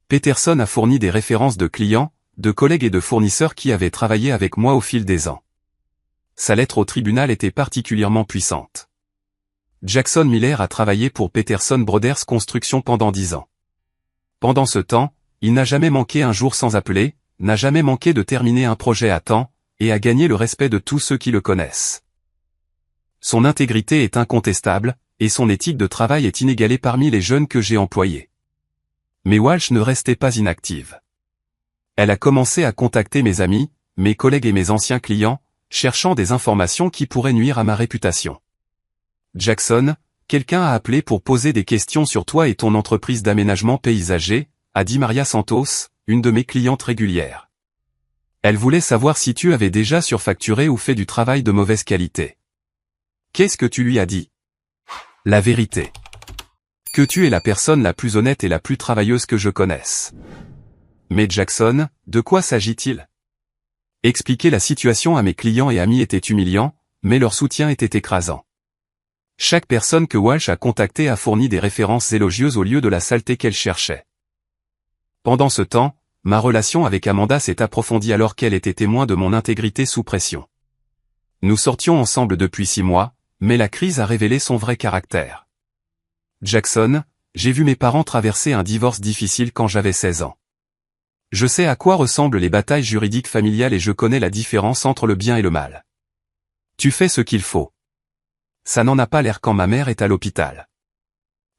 Speaker 1: Peterson a fourni des références de clients, de collègues et de fournisseurs qui avaient travaillé avec moi au fil des ans. Sa lettre au tribunal était particulièrement puissante. Jackson Miller a travaillé pour Peterson Brothers Construction pendant 10 ans. Pendant ce temps, il n'a jamais manqué un jour sans appeler, n'a jamais manqué de terminer un projet à temps, et a gagné le respect de tous ceux qui le connaissent. Son intégrité est incontestable, et son éthique de travail est inégalée parmi les jeunes que j'ai employés. Mais Walsh ne restait pas inactive. Elle a commencé à contacter mes amis, mes collègues et mes anciens clients, cherchant des informations qui pourraient nuire à ma réputation. Jackson, quelqu'un a appelé pour poser des questions sur toi et ton entreprise d'aménagement paysager, a dit Maria Santos, une de mes clientes régulières. Elle voulait savoir si tu avais déjà surfacturé ou fait du travail de mauvaise qualité. Qu'est-ce que tu lui as dit? La vérité. Que tu es la personne la plus honnête et la plus travailleuse que je connaisse. Mais Jackson, de quoi s'agit-il? Expliquer la situation à mes clients et amis était humiliant, mais leur soutien était écrasant. Chaque personne que Walsh a contactée a fourni des références élogieuses au lieu de la saleté qu'elle cherchait. Pendant ce temps, ma relation avec Amanda s'est approfondie alors qu'elle était témoin de mon intégrité sous pression. Nous sortions ensemble depuis 6 mois, mais la crise a révélé son vrai caractère. Jackson, j'ai vu mes parents traverser un divorce difficile quand j'avais 16 ans. Je sais à quoi ressemblent les batailles juridiques familiales et je connais la différence entre le bien et le mal. Tu fais ce qu'il faut. Ça n'en a pas l'air quand ma mère est à l'hôpital.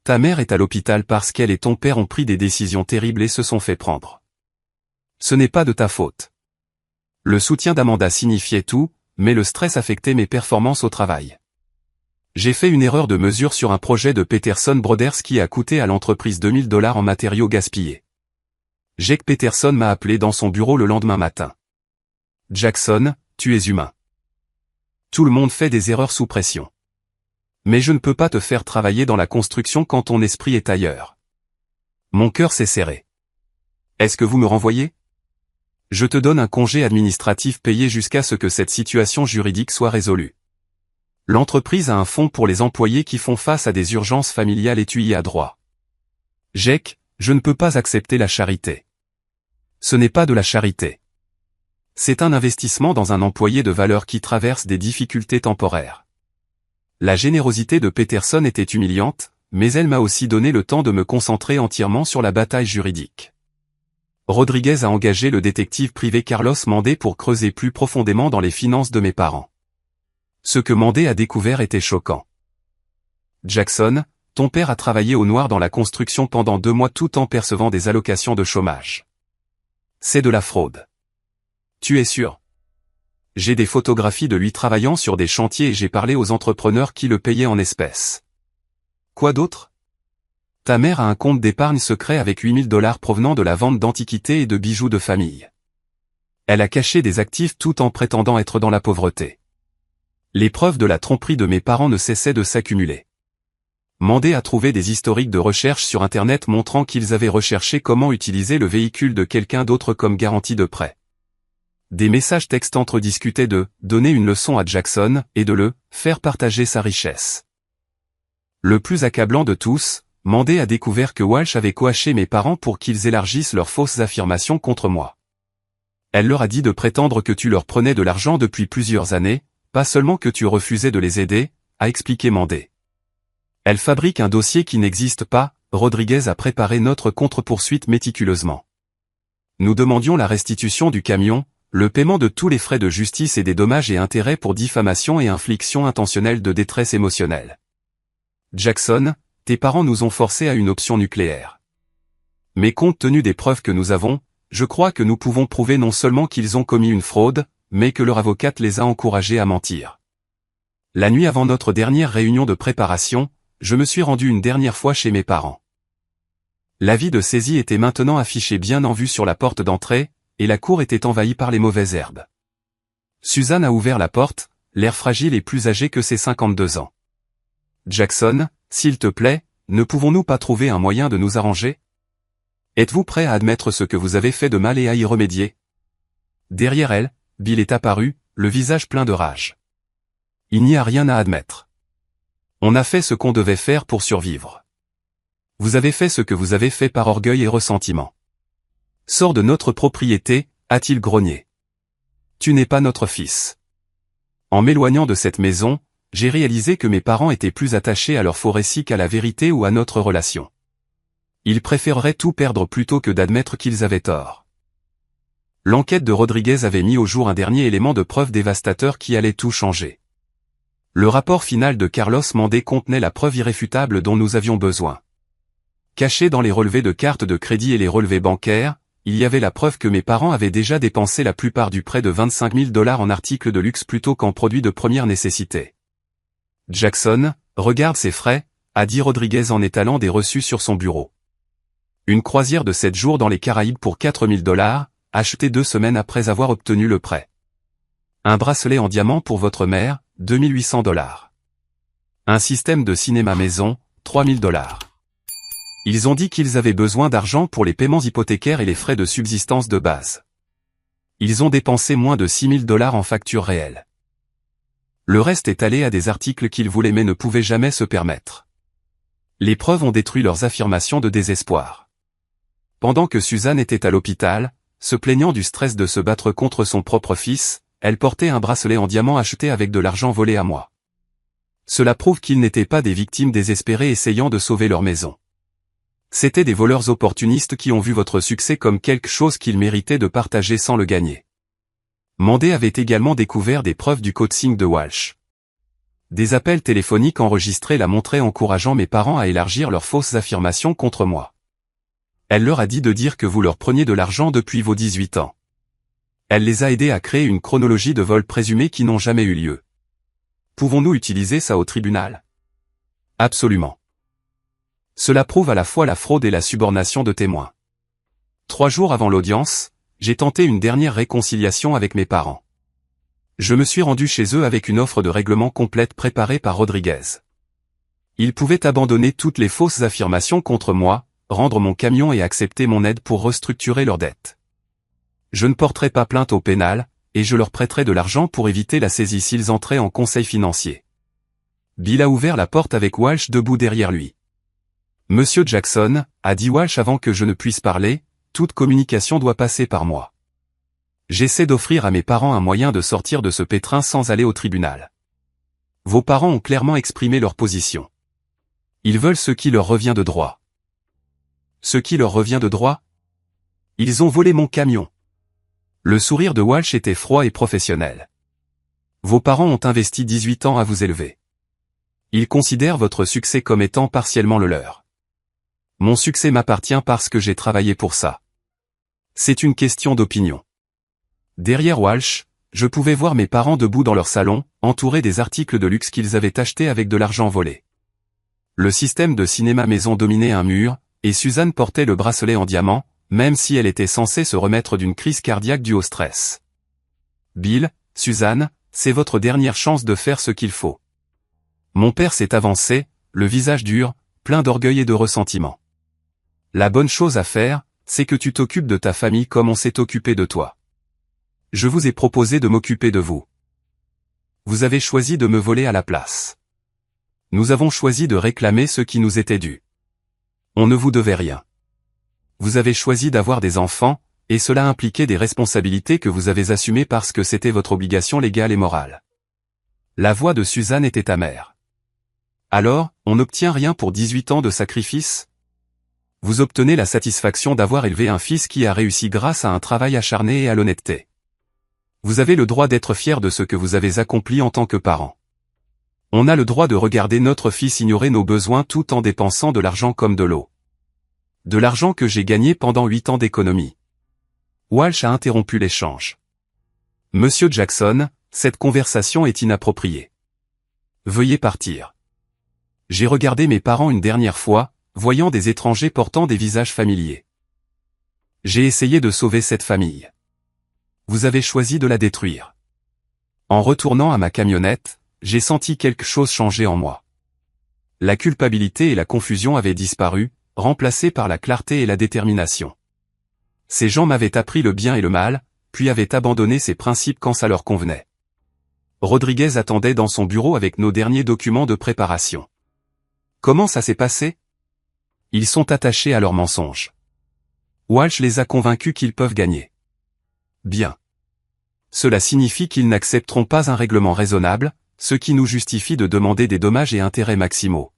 Speaker 1: Ta mère est à l'hôpital parce qu'elle et ton père ont pris des décisions terribles et se sont fait prendre. Ce n'est pas de ta faute. Le soutien d'Amanda signifiait tout, mais le stress affectait mes performances au travail. J'ai fait une erreur de mesure sur un projet de Peterson Brothers qui a coûté à l'entreprise $2000 en matériaux gaspillés. Jake Peterson m'a appelé dans son bureau le lendemain matin. Jackson, tu es humain. Tout le monde fait des erreurs sous pression. Mais je ne peux pas te faire travailler dans la construction quand ton esprit est ailleurs. Mon cœur s'est serré. Est-ce que vous me renvoyez? Je te donne un congé administratif payé jusqu'à ce que cette situation juridique soit résolue. L'entreprise a un fonds pour les employés qui font face à des urgences familiales et tu y as droit. Jake, je ne peux pas accepter la charité. Ce n'est pas de la charité. C'est un investissement dans un employé de valeur qui traverse des difficultés temporaires. La générosité de Peterson était humiliante, mais elle m'a aussi donné le temps de me concentrer entièrement sur la bataille juridique. Rodriguez a engagé le détective privé Carlos Mandé pour creuser plus profondément dans les finances de mes parents. Ce que Mandé a découvert était choquant. Jackson, ton père a travaillé au noir dans la construction pendant 2 mois tout en percevant des allocations de chômage. C'est de la fraude. Tu es sûr? J'ai des photographies de lui travaillant sur des chantiers et j'ai parlé aux entrepreneurs qui le payaient en espèces. Quoi d'autre? Ta mère a un compte d'épargne secret avec $8000 provenant de la vente d'antiquités et de bijoux de famille. Elle a caché des actifs tout en prétendant être dans la pauvreté. Les preuves de la tromperie de mes parents ne cessaient de s'accumuler. Mandé a trouvé des historiques de recherche sur Internet montrant qu'ils avaient recherché comment utiliser le véhicule de quelqu'un d'autre comme garantie de prêt. Des messages textes entre-discutaient de « donner une leçon à Jackson » et de le « faire partager sa richesse ». Le plus accablant de tous, Mandé a découvert que Walsh avait coaché mes parents pour qu'ils élargissent leurs fausses affirmations contre moi. Elle leur a dit de prétendre que tu leur prenais de l'argent depuis plusieurs années, pas seulement que tu refusais de les aider, a expliqué Mandé. Elle fabrique un dossier qui n'existe pas, Rodriguez a préparé notre contre-poursuite méticuleusement. Nous demandions la restitution du camion, le paiement de tous les frais de justice et des dommages et intérêts pour diffamation et infliction intentionnelle de détresse émotionnelle. Jackson, tes parents nous ont forcés à une option nucléaire. Mais compte tenu des preuves que nous avons, je crois que nous pouvons prouver non seulement qu'ils ont commis une fraude, mais que leur avocate les a encouragés à mentir. La nuit avant notre dernière réunion de préparation, je me suis rendu une dernière fois chez mes parents. L'avis de saisie était maintenant affiché bien en vue sur la porte d'entrée, et la cour était envahie par les mauvaises herbes. Suzanne a ouvert la porte, l'air fragile et plus âgé que ses 52 ans. Jackson, s'il te plaît, ne pouvons-nous pas trouver un moyen de nous arranger? Êtes-vous prêt à admettre ce que vous avez fait de mal et à y remédier? Derrière elle, Bill est apparu, le visage plein de rage. Il n'y a rien à admettre. On a fait ce qu'on devait faire pour survivre. Vous avez fait ce que vous avez fait par orgueil et ressentiment. Sors de notre propriété, a-t-il grogné. Tu n'es pas notre fils. En m'éloignant de cette maison, j'ai réalisé que mes parents étaient plus attachés à leur faux récit qu'à la vérité ou à notre relation. Ils préféreraient tout perdre plutôt que d'admettre qu'ils avaient tort. L'enquête de Rodriguez avait mis au jour un dernier élément de preuve dévastateur qui allait tout changer. Le rapport final de Carlos Mandé contenait la preuve irréfutable dont nous avions besoin. Caché dans les relevés de cartes de crédit et les relevés bancaires, il y avait la preuve que mes parents avaient déjà dépensé la plupart du prêt de $25 000 en articles de luxe plutôt qu'en produits de première nécessité. Jackson, regarde ces frais, a dit Rodriguez en étalant des reçus sur son bureau. Une croisière de 7 jours dans les Caraïbes pour $4000, acheté 2 semaines après avoir obtenu le prêt. Un bracelet en diamant pour votre mère, $2800. Un système de cinéma maison, $3000. Ils ont dit qu'ils avaient besoin d'argent pour les paiements hypothécaires et les frais de subsistance de base. Ils ont dépensé moins de $6000 en factures réelles. Le reste est allé à des articles qu'ils voulaient mais ne pouvaient jamais se permettre. Les preuves ont détruit leurs affirmations de désespoir. Pendant que Suzanne était à l'hôpital, se plaignant du stress de se battre contre son propre fils, elle portait un bracelet en diamant acheté avec de l'argent volé à moi. Cela prouve qu'ils n'étaient pas des victimes désespérées essayant de sauver leur maison. C'étaient des voleurs opportunistes qui ont vu votre succès comme quelque chose qu'ils méritaient de partager sans le gagner. Mandé avait également découvert des preuves du coaching de Walsh. Des appels téléphoniques enregistrés la montraient encourageant mes parents à élargir leurs fausses affirmations contre moi. Elle leur a dit de dire que vous leur preniez de l'argent depuis vos 18 ans. Elle les a aidés à créer une chronologie de vols présumés qui n'ont jamais eu lieu. Pouvons-nous utiliser ça au tribunal? Absolument. Cela prouve à la fois la fraude et la subornation de témoins. 3 jours avant l'audience, j'ai tenté une dernière réconciliation avec mes parents. Je me suis rendu chez eux avec une offre de règlement complète préparée par Rodriguez. Ils pouvaient abandonner toutes les fausses affirmations contre moi, rendre mon camion et accepter mon aide pour restructurer leurs dettes. Je ne porterai pas plainte au pénal, et je leur prêterai de l'argent pour éviter la saisie s'ils entraient en conseil financier. Bill a ouvert la porte avec Walsh debout derrière lui. Monsieur Jackson, a dit Walsh avant que je ne puisse parler, toute communication doit passer par moi. J'essaie d'offrir à mes parents un moyen de sortir de ce pétrin sans aller au tribunal. Vos parents ont clairement exprimé leur position. Ils veulent ce qui leur revient de droit. Ce qui leur revient de droit? Ils ont volé mon camion. Le sourire de Walsh était froid et professionnel. Vos parents ont investi 18 ans à vous élever. Ils considèrent votre succès comme étant partiellement le leur. Mon succès m'appartient parce que j'ai travaillé pour ça. C'est une question d'opinion. Derrière Walsh, je pouvais voir mes parents debout dans leur salon, entourés des articles de luxe qu'ils avaient achetés avec de l'argent volé. Le système de cinéma maison dominait un mur, et Suzanne portait le bracelet en diamant, même si elle était censée se remettre d'une crise cardiaque due au stress. Bill, Suzanne, c'est votre dernière chance de faire ce qu'il faut. Mon père s'est avancé, le visage dur, plein d'orgueil et de ressentiment. La bonne chose à faire, c'est que tu t'occupes de ta famille comme on s'est occupé de toi. Je vous ai proposé de m'occuper de vous. Vous avez choisi de me voler à la place. Nous avons choisi de réclamer ce qui nous était dû. On ne vous devait rien. Vous avez choisi d'avoir des enfants, et cela impliquait des responsabilités que vous avez assumées parce que c'était votre obligation légale et morale. La voix de Suzanne était amère. Alors, on n'obtient rien pour 18 ans de sacrifice? Vous obtenez la satisfaction d'avoir élevé un fils qui a réussi grâce à un travail acharné et à l'honnêteté. Vous avez le droit d'être fier de ce que vous avez accompli en tant que parent. On a le droit de regarder notre fils ignorer nos besoins tout en dépensant de l'argent comme de l'eau. De l'argent que j'ai gagné pendant 8 ans d'économie. Walsh a interrompu l'échange. Monsieur Jackson, cette conversation est inappropriée. Veuillez partir. J'ai regardé mes parents une dernière fois, voyant des étrangers portant des visages familiers. J'ai essayé de sauver cette famille. Vous avez choisi de la détruire. En retournant à ma camionnette, j'ai senti quelque chose changer en moi. La culpabilité et la confusion avaient disparu, remplacées par la clarté et la détermination. Ces gens m'avaient appris le bien et le mal, puis avaient abandonné ces principes quand ça leur convenait. Rodriguez attendait dans son bureau avec nos derniers documents de préparation. Comment ça s'est passé? Ils sont attachés à leurs mensonges. Walsh les a convaincus qu'ils peuvent gagner. Bien. Cela signifie qu'ils n'accepteront pas un règlement raisonnable, ce qui nous justifie de demander des dommages et intérêts maximaux.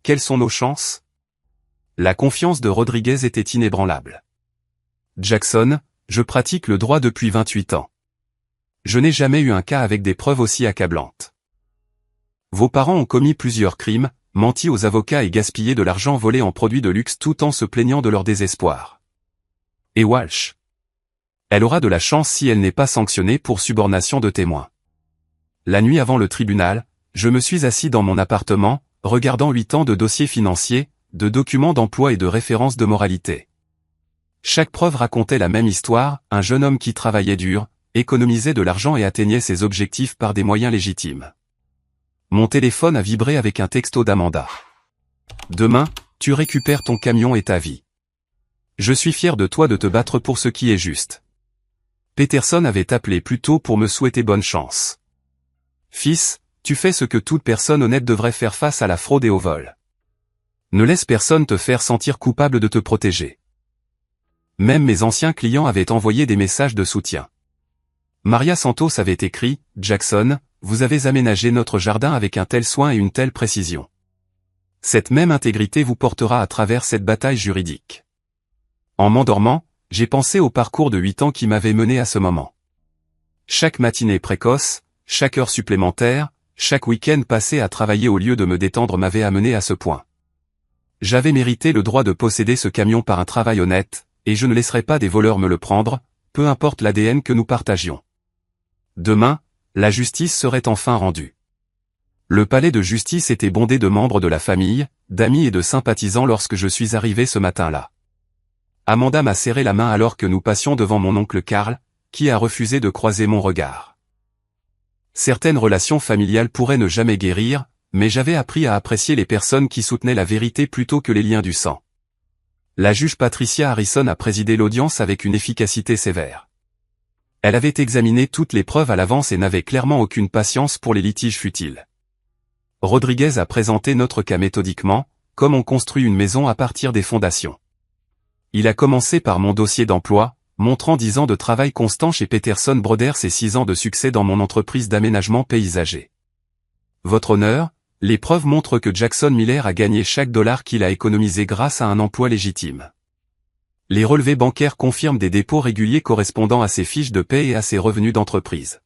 Speaker 1: Quelles sont nos chances? La confiance de Rodriguez était inébranlable. Jackson, je pratique le droit depuis 28 ans. Je n'ai jamais eu un cas avec des preuves aussi accablantes. Vos parents ont commis plusieurs crimes, menti aux avocats et gaspillé de l'argent volé en produits de luxe tout en se plaignant de leur désespoir. Et Walsh? Elle aura de la chance si elle n'est pas sanctionnée pour subornation de témoins. La nuit avant le tribunal, je me suis assis dans mon appartement, regardant 8 ans de dossiers financiers, de documents d'emploi et de références de moralité. Chaque preuve racontait la même histoire, un jeune homme qui travaillait dur, économisait de l'argent et atteignait ses objectifs par des moyens légitimes. Mon téléphone a vibré avec un texto d'Amanda. Demain, tu récupères ton camion et ta vie. Je suis fier de toi de te battre pour ce qui est juste. Peterson avait appelé plus tôt pour me souhaiter bonne chance. Fils, tu fais ce que toute personne honnête devrait faire face à la fraude et au vol. Ne laisse personne te faire sentir coupable de te protéger. Même mes anciens clients avaient envoyé des messages de soutien. Maria Santos avait écrit, « Jackson, vous avez aménagé notre jardin avec un tel soin et une telle précision. Cette même intégrité vous portera à travers cette bataille juridique. » En m'endormant, j'ai pensé au parcours de 8 ans qui m'avait mené à ce moment. Chaque matinée précoce, chaque heure supplémentaire, chaque week-end passé à travailler au lieu de me détendre m'avait amené à ce point. J'avais mérité le droit de posséder ce camion par un travail honnête, et je ne laisserai pas des voleurs me le prendre, peu importe l'ADN que nous partagions. Demain, la justice serait enfin rendue. Le palais de justice était bondé de membres de la famille, d'amis et de sympathisants lorsque je suis arrivé ce matin-là. Amanda m'a serré la main alors que nous passions devant mon oncle Karl, qui a refusé de croiser mon regard. Certaines relations familiales pourraient ne jamais guérir, mais j'avais appris à apprécier les personnes qui soutenaient la vérité plutôt que les liens du sang. La juge Patricia Harrison a présidé l'audience avec une efficacité sévère. Elle avait examiné toutes les preuves à l'avance et n'avait clairement aucune patience pour les litiges futiles. Rodriguez a présenté notre cas méthodiquement, comme on construit une maison à partir des fondations. Il a commencé par mon dossier d'emploi, montrant 10 ans de travail constant chez Peterson Brothers et 6 ans de succès dans mon entreprise d'aménagement paysager. Votre honneur, les preuves montrent que Jackson Miller a gagné chaque dollar qu'il a économisé grâce à un emploi légitime. Les relevés bancaires confirment des dépôts réguliers correspondant à ses fiches de paie et à ses revenus d'entreprise.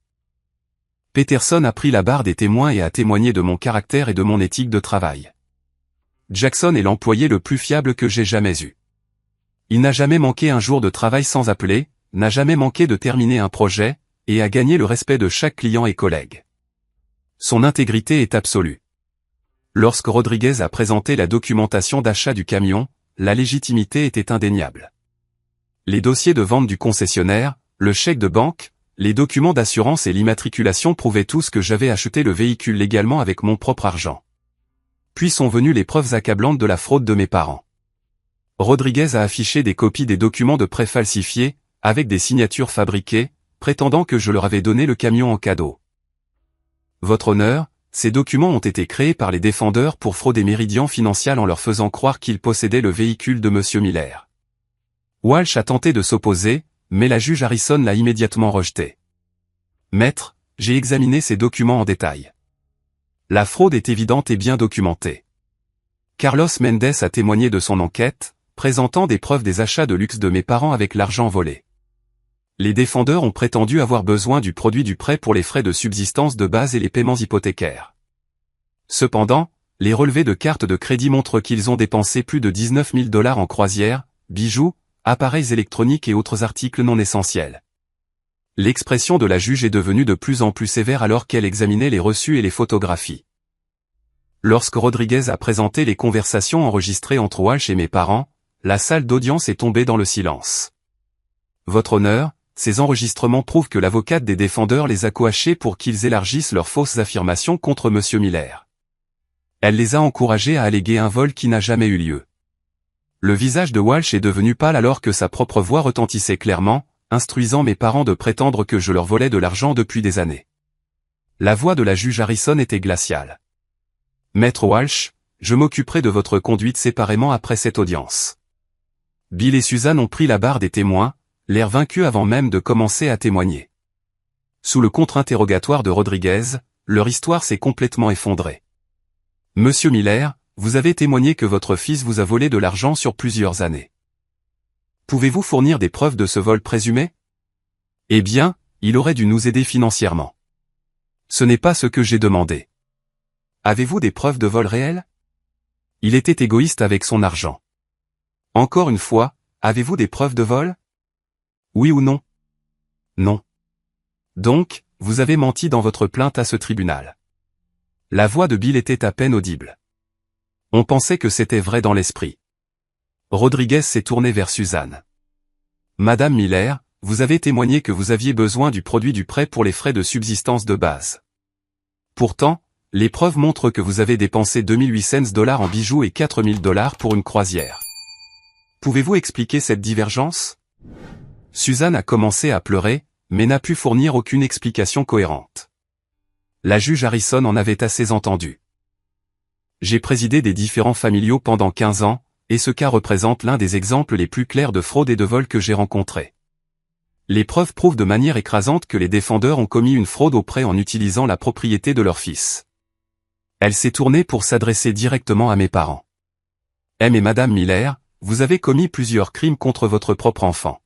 Speaker 1: Peterson a pris la barre des témoins et a témoigné de mon caractère et de mon éthique de travail. Jackson est l'employé le plus fiable que j'ai jamais eu. Il n'a jamais manqué un jour de travail sans appeler, n'a jamais manqué de terminer un projet, et a gagné le respect de chaque client et collègue. Son intégrité est absolue. Lorsque Rodriguez a présenté la documentation d'achat du camion, la légitimité était indéniable. Les dossiers de vente du concessionnaire, le chèque de banque, les documents d'assurance et l'immatriculation prouvaient tous que j'avais acheté le véhicule légalement avec mon propre argent. Puis sont venues les preuves accablantes de la fraude de mes parents. Rodriguez a affiché des copies des documents de prêt falsifiés, avec des signatures fabriquées, prétendant que je leur avais donné le camion en cadeau. Votre honneur, ces documents ont été créés par les défendeurs pour frauder Meridian Financial en leur faisant croire qu'ils possédaient le véhicule de M. Miller. Walsh a tenté de s'opposer, mais la juge Harrison l'a immédiatement rejeté. Maître, j'ai examiné ces documents en détail. La fraude est évidente et bien documentée. Carlos Mendes a témoigné de son enquête, présentant des preuves des achats de luxe de mes parents avec l'argent volé. Les défendeurs ont prétendu avoir besoin du produit du prêt pour les frais de subsistance de base et les paiements hypothécaires. Cependant, les relevés de cartes de crédit montrent qu'ils ont dépensé plus de 19 000 $ en croisières, bijoux, appareils électroniques et autres articles non essentiels. L'expression de la juge est devenue de plus en plus sévère alors qu'elle examinait les reçus et les photographies. Lorsque Rodriguez a présenté les conversations enregistrées entre Walsh et mes parents, la salle d'audience est tombée dans le silence. Votre honneur, ces enregistrements prouvent que l'avocate des défendeurs les a coachés pour qu'ils élargissent leurs fausses affirmations contre M. Miller. Elle les a encouragés à alléguer un vol qui n'a jamais eu lieu. Le visage de Walsh est devenu pâle alors que sa propre voix retentissait clairement, instruisant mes parents de prétendre que je leur volais de l'argent depuis des années. La voix de la juge Harrison était glaciale. Maître Walsh, je m'occuperai de votre conduite séparément après cette audience. Bill et Suzanne ont pris la barre des témoins, l'air vaincus avant même de commencer à témoigner. Sous le contre-interrogatoire de Rodriguez, leur histoire s'est complètement effondrée. Monsieur Miller, vous avez témoigné que votre fils vous a volé de l'argent sur plusieurs années. Pouvez-vous fournir des preuves de ce vol présumé? Eh bien, il aurait dû nous aider financièrement. Ce n'est pas ce que j'ai demandé. Avez-vous des preuves de vol réel? Il était égoïste avec son argent. Encore une fois, avez-vous des preuves de vol? Oui ou non? Non. Donc, vous avez menti dans votre plainte à ce tribunal. La voix de Bill était à peine audible. On pensait que c'était vrai dans l'esprit. Rodriguez s'est tourné vers Suzanne. Madame Miller, vous avez témoigné que vous aviez besoin du produit du prêt pour les frais de subsistance de base. Pourtant, les preuves montrent que vous avez dépensé $2 800 en bijoux et $4 000 pour une croisière. Pouvez-vous expliquer cette divergence? Suzanne a commencé à pleurer, mais n'a pu fournir aucune explication cohérente. La juge Harrison en avait assez entendu. J'ai présidé des différends familiaux pendant 15 ans, et ce cas représente l'un des exemples les plus clairs de fraude et de vol que j'ai rencontrés. Les preuves prouvent de manière écrasante que les défendeurs ont commis une fraude au prêt en utilisant la propriété de leur fils. Elle s'est tournée pour s'adresser directement à mes parents. M et Madame Miller, vous avez commis plusieurs crimes contre votre propre enfant.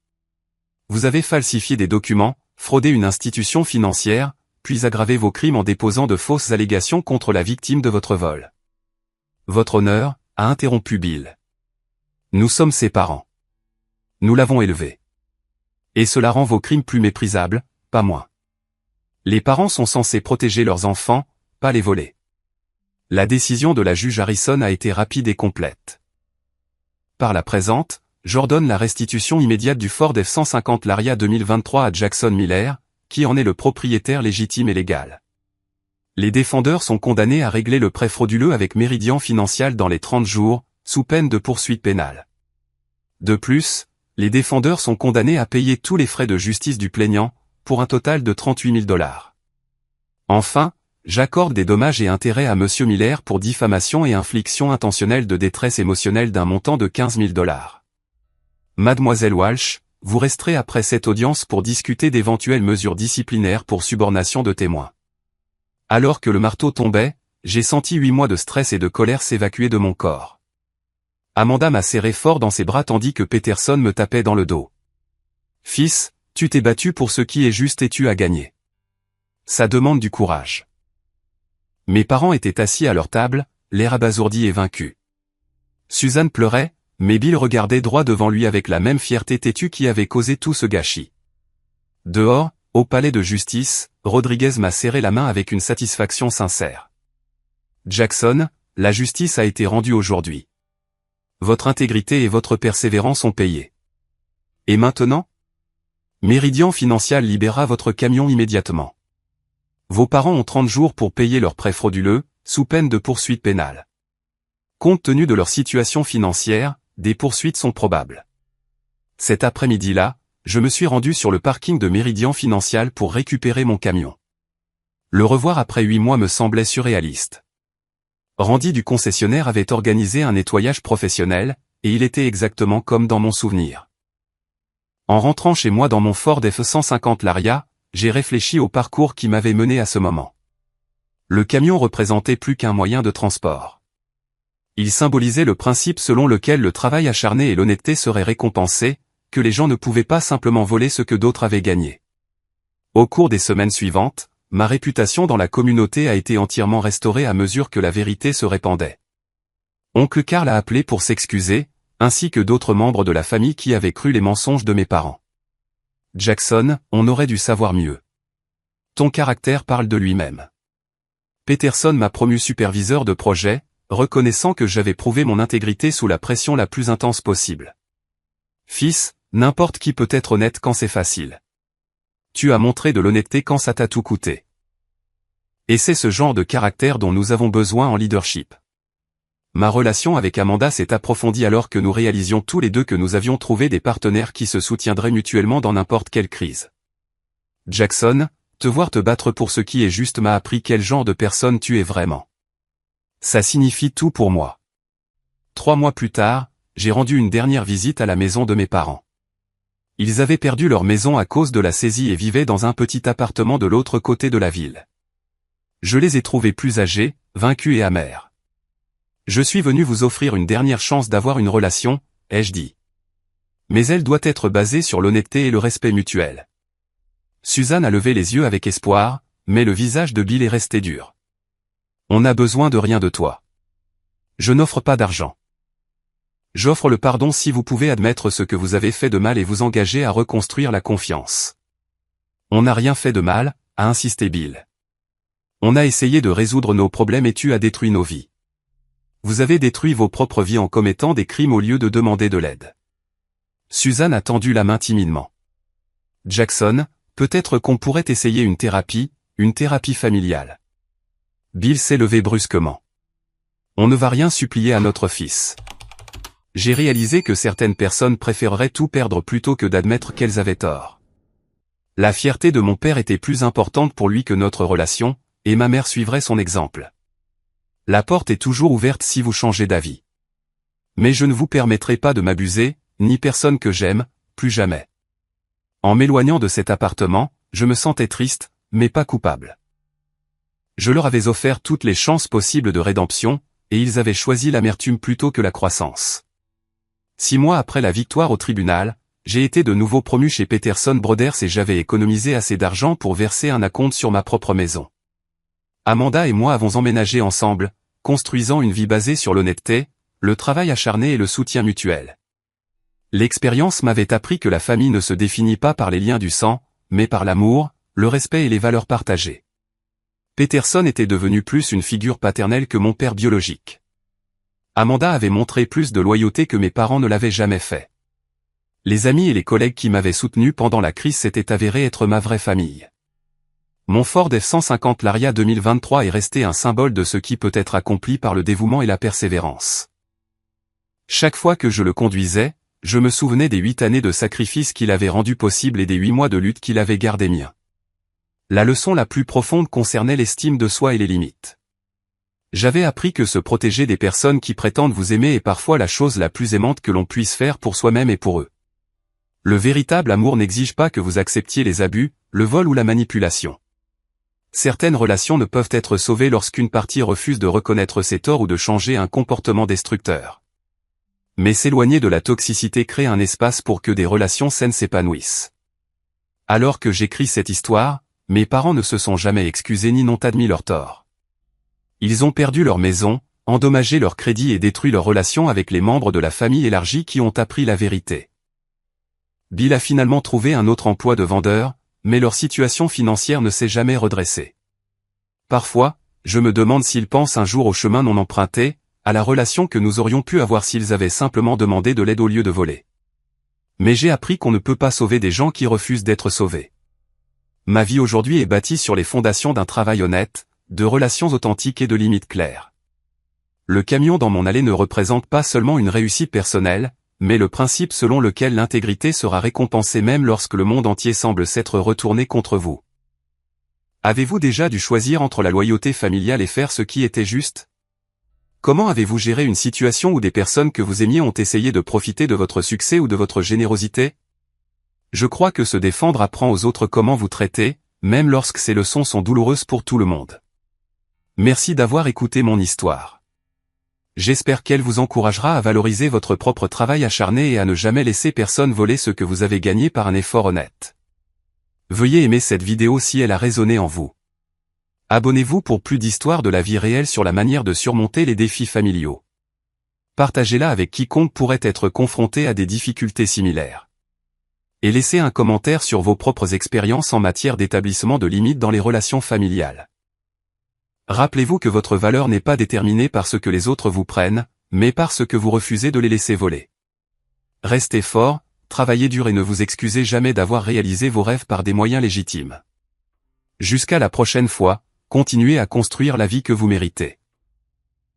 Speaker 1: Vous avez falsifié des documents, fraudé une institution financière, puis aggravé vos crimes en déposant de fausses allégations contre la victime de votre vol. Votre honneur, a interrompu Bill. Nous sommes ses parents. Nous l'avons élevé. Et cela rend vos crimes plus méprisables, pas moins. Les parents sont censés protéger leurs enfants, pas les voler. La décision de la juge Harrison a été rapide et complète. Par la présente, j'ordonne la restitution immédiate du Ford F-150 Laria 2023 à Jackson Miller, qui en est le propriétaire légitime et légal. Les défendeurs sont condamnés à régler le prêt frauduleux avec Meridian Financial dans les 30 jours, sous peine de poursuite pénale. De plus, les défendeurs sont condamnés à payer tous les frais de justice du plaignant, pour un total de $38 000. Enfin, j'accorde des dommages et intérêts à Monsieur Miller pour diffamation et infliction intentionnelle de détresse émotionnelle d'un montant de $15 000. Mademoiselle Walsh, vous resterez après cette audience pour discuter d'éventuelles mesures disciplinaires pour subornation de témoins. Alors que le marteau tombait, j'ai senti 8 mois de stress et de colère s'évacuer de mon corps. Amanda m'a serré fort dans ses bras tandis que Peterson me tapait dans le dos. Fils, tu t'es battu pour ce qui est juste et tu as gagné. Ça demande du courage. Mes parents étaient assis à leur table, l'air abasourdi et vaincu. Suzanne pleurait, mais Bill regardait droit devant lui avec la même fierté têtue qui avait causé tout ce gâchis. Dehors, au palais de justice, Rodriguez m'a serré la main avec une satisfaction sincère. Jackson, la justice a été rendue aujourd'hui. Votre intégrité et votre persévérance ont payé. Et maintenant? Meridian Financial libérera votre camion immédiatement. Vos parents ont 30 jours pour payer leurs prêts frauduleux, sous peine de poursuite pénale. Compte tenu de leur situation financière, des poursuites sont probables. Cet après-midi-là, je me suis rendu sur le parking de Meridian Financial pour récupérer mon camion. Le revoir après 8 mois me semblait surréaliste. Randy du concessionnaire avait organisé un nettoyage professionnel, et il était exactement comme dans mon souvenir. En rentrant chez moi dans mon Ford F-150 Laria, j'ai réfléchi au parcours qui m'avait mené à ce moment. Le camion représentait plus qu'un moyen de transport. Il symbolisait le principe selon lequel le travail acharné et l'honnêteté seraient récompensés, que les gens ne pouvaient pas simplement voler ce que d'autres avaient gagné. Au cours des semaines suivantes, ma réputation dans la communauté a été entièrement restaurée à mesure que la vérité se répandait. Oncle Carl a appelé pour s'excuser, ainsi que d'autres membres de la famille qui avaient cru les mensonges de mes parents. Jackson, on aurait dû savoir mieux. Ton caractère parle de lui-même. Peterson m'a promu superviseur de projet, reconnaissant que j'avais prouvé mon intégrité sous la pression la plus intense possible. Fils, n'importe qui peut être honnête quand c'est facile. Tu as montré de l'honnêteté quand ça t'a tout coûté. Et c'est ce genre de caractère dont nous avons besoin en leadership. Ma relation avec Amanda s'est approfondie alors que nous réalisions tous les deux que nous avions trouvé des partenaires qui se soutiendraient mutuellement dans n'importe quelle crise. Jackson, te voir te battre pour ce qui est juste m'a appris quel genre de personne tu es vraiment. Ça signifie tout pour moi. 3 mois plus tard, j'ai rendu une dernière visite à la maison de mes parents. Ils avaient perdu leur maison à cause de la saisie et vivaient dans un petit appartement de l'autre côté de la ville. Je les ai trouvés plus âgés, vaincus et amers. Je suis venu vous offrir une dernière chance d'avoir une relation, ai-je dit. Mais elle doit être basée sur l'honnêteté et le respect mutuel. Suzanne a levé les yeux avec espoir, mais le visage de Bill est resté dur. On n'a besoin de rien de toi. Je n'offre pas d'argent. J'offre le pardon si vous pouvez admettre ce que vous avez fait de mal et vous engager à reconstruire la confiance. On n'a rien fait de mal, a insisté Bill. On a essayé de résoudre nos problèmes et tu as détruit nos vies. Vous avez détruit vos propres vies en commettant des crimes au lieu de demander de l'aide. Suzanne a tendu la main timidement. Jackson, peut-être qu'on pourrait essayer une thérapie familiale. Bill s'est levé brusquement. On ne va rien supplier à notre fils. J'ai réalisé que certaines personnes préféreraient tout perdre plutôt que d'admettre qu'elles avaient tort. La fierté de mon père était plus importante pour lui que notre relation, et ma mère suivrait son exemple. La porte est toujours ouverte si vous changez d'avis. Mais je ne vous permettrai pas de m'abuser, ni personne que j'aime, plus jamais. En m'éloignant de cet appartement, je me sentais triste, mais pas coupable. Je leur avais offert toutes les chances possibles de rédemption, et ils avaient choisi l'amertume plutôt que la croissance. 6 mois après la victoire au tribunal, j'ai été de nouveau promu chez Peterson Brothers et j'avais économisé assez d'argent pour verser un acompte sur ma propre maison. Amanda et moi avons emménagé ensemble, construisant une vie basée sur l'honnêteté, le travail acharné et le soutien mutuel. L'expérience m'avait appris que la famille ne se définit pas par les liens du sang, mais par l'amour, le respect et les valeurs partagées. Peterson était devenu plus une figure paternelle que mon père biologique. Amanda avait montré plus de loyauté que mes parents ne l'avaient jamais fait. Les amis et les collègues qui m'avaient soutenu pendant la crise s'étaient avérés être ma vraie famille. Mon Ford F-150 Laria 2023 est resté un symbole de ce qui peut être accompli par le dévouement et la persévérance. Chaque fois que je le conduisais, je me souvenais des 8 années de sacrifice qu'il avait rendu possible et des 8 mois de lutte qu'il avait gardé miens. La leçon la plus profonde concernait l'estime de soi et les limites. J'avais appris que se protéger des personnes qui prétendent vous aimer est parfois la chose la plus aimante que l'on puisse faire pour soi-même et pour eux. Le véritable amour n'exige pas que vous acceptiez les abus, le vol ou la manipulation. Certaines relations ne peuvent être sauvées lorsqu'une partie refuse de reconnaître ses torts ou de changer un comportement destructeur. Mais s'éloigner de la toxicité crée un espace pour que des relations saines s'épanouissent. Alors que j'écris cette histoire, mes parents ne se sont jamais excusés ni n'ont admis leurs torts. Ils ont perdu leur maison, endommagé leur crédit et détruit leur relation avec les membres de la famille élargie qui ont appris la vérité. Bill a finalement trouvé un autre emploi de vendeur, mais leur situation financière ne s'est jamais redressée. Parfois, je me demande s'ils pensent un jour au chemin non emprunté, à la relation que nous aurions pu avoir s'ils avaient simplement demandé de l'aide au lieu de voler. Mais j'ai appris qu'on ne peut pas sauver des gens qui refusent d'être sauvés. Ma vie aujourd'hui est bâtie sur les fondations d'un travail honnête, de relations authentiques et de limites claires. Le camion dans mon allée ne représente pas seulement une réussite personnelle, mais le principe selon lequel l'intégrité sera récompensée même lorsque le monde entier semble s'être retourné contre vous. Avez-vous déjà dû choisir entre la loyauté familiale et faire ce qui était juste ? Comment avez-vous géré une situation où des personnes que vous aimiez ont essayé de profiter de votre succès ou de votre générosité ? Je crois que se défendre apprend aux autres comment vous traiter, même lorsque ces leçons sont douloureuses pour tout le monde. Merci d'avoir écouté mon histoire. J'espère qu'elle vous encouragera à valoriser votre propre travail acharné et à ne jamais laisser personne voler ce que vous avez gagné par un effort honnête. Veuillez aimer cette vidéo si elle a résonné en vous. Abonnez-vous pour plus d'histoires de la vie réelle sur la manière de surmonter les défis familiaux. Partagez-la avec quiconque pourrait être confronté à des difficultés similaires. Et laissez un commentaire sur vos propres expériences en matière d'établissement de limites dans les relations familiales. Rappelez-vous que votre valeur n'est pas déterminée par ce que les autres vous prennent, mais par ce que vous refusez de les laisser voler. Restez fort, travaillez dur et ne vous excusez jamais d'avoir réalisé vos rêves par des moyens légitimes. Jusqu'à la prochaine fois, continuez à construire la vie que vous méritez.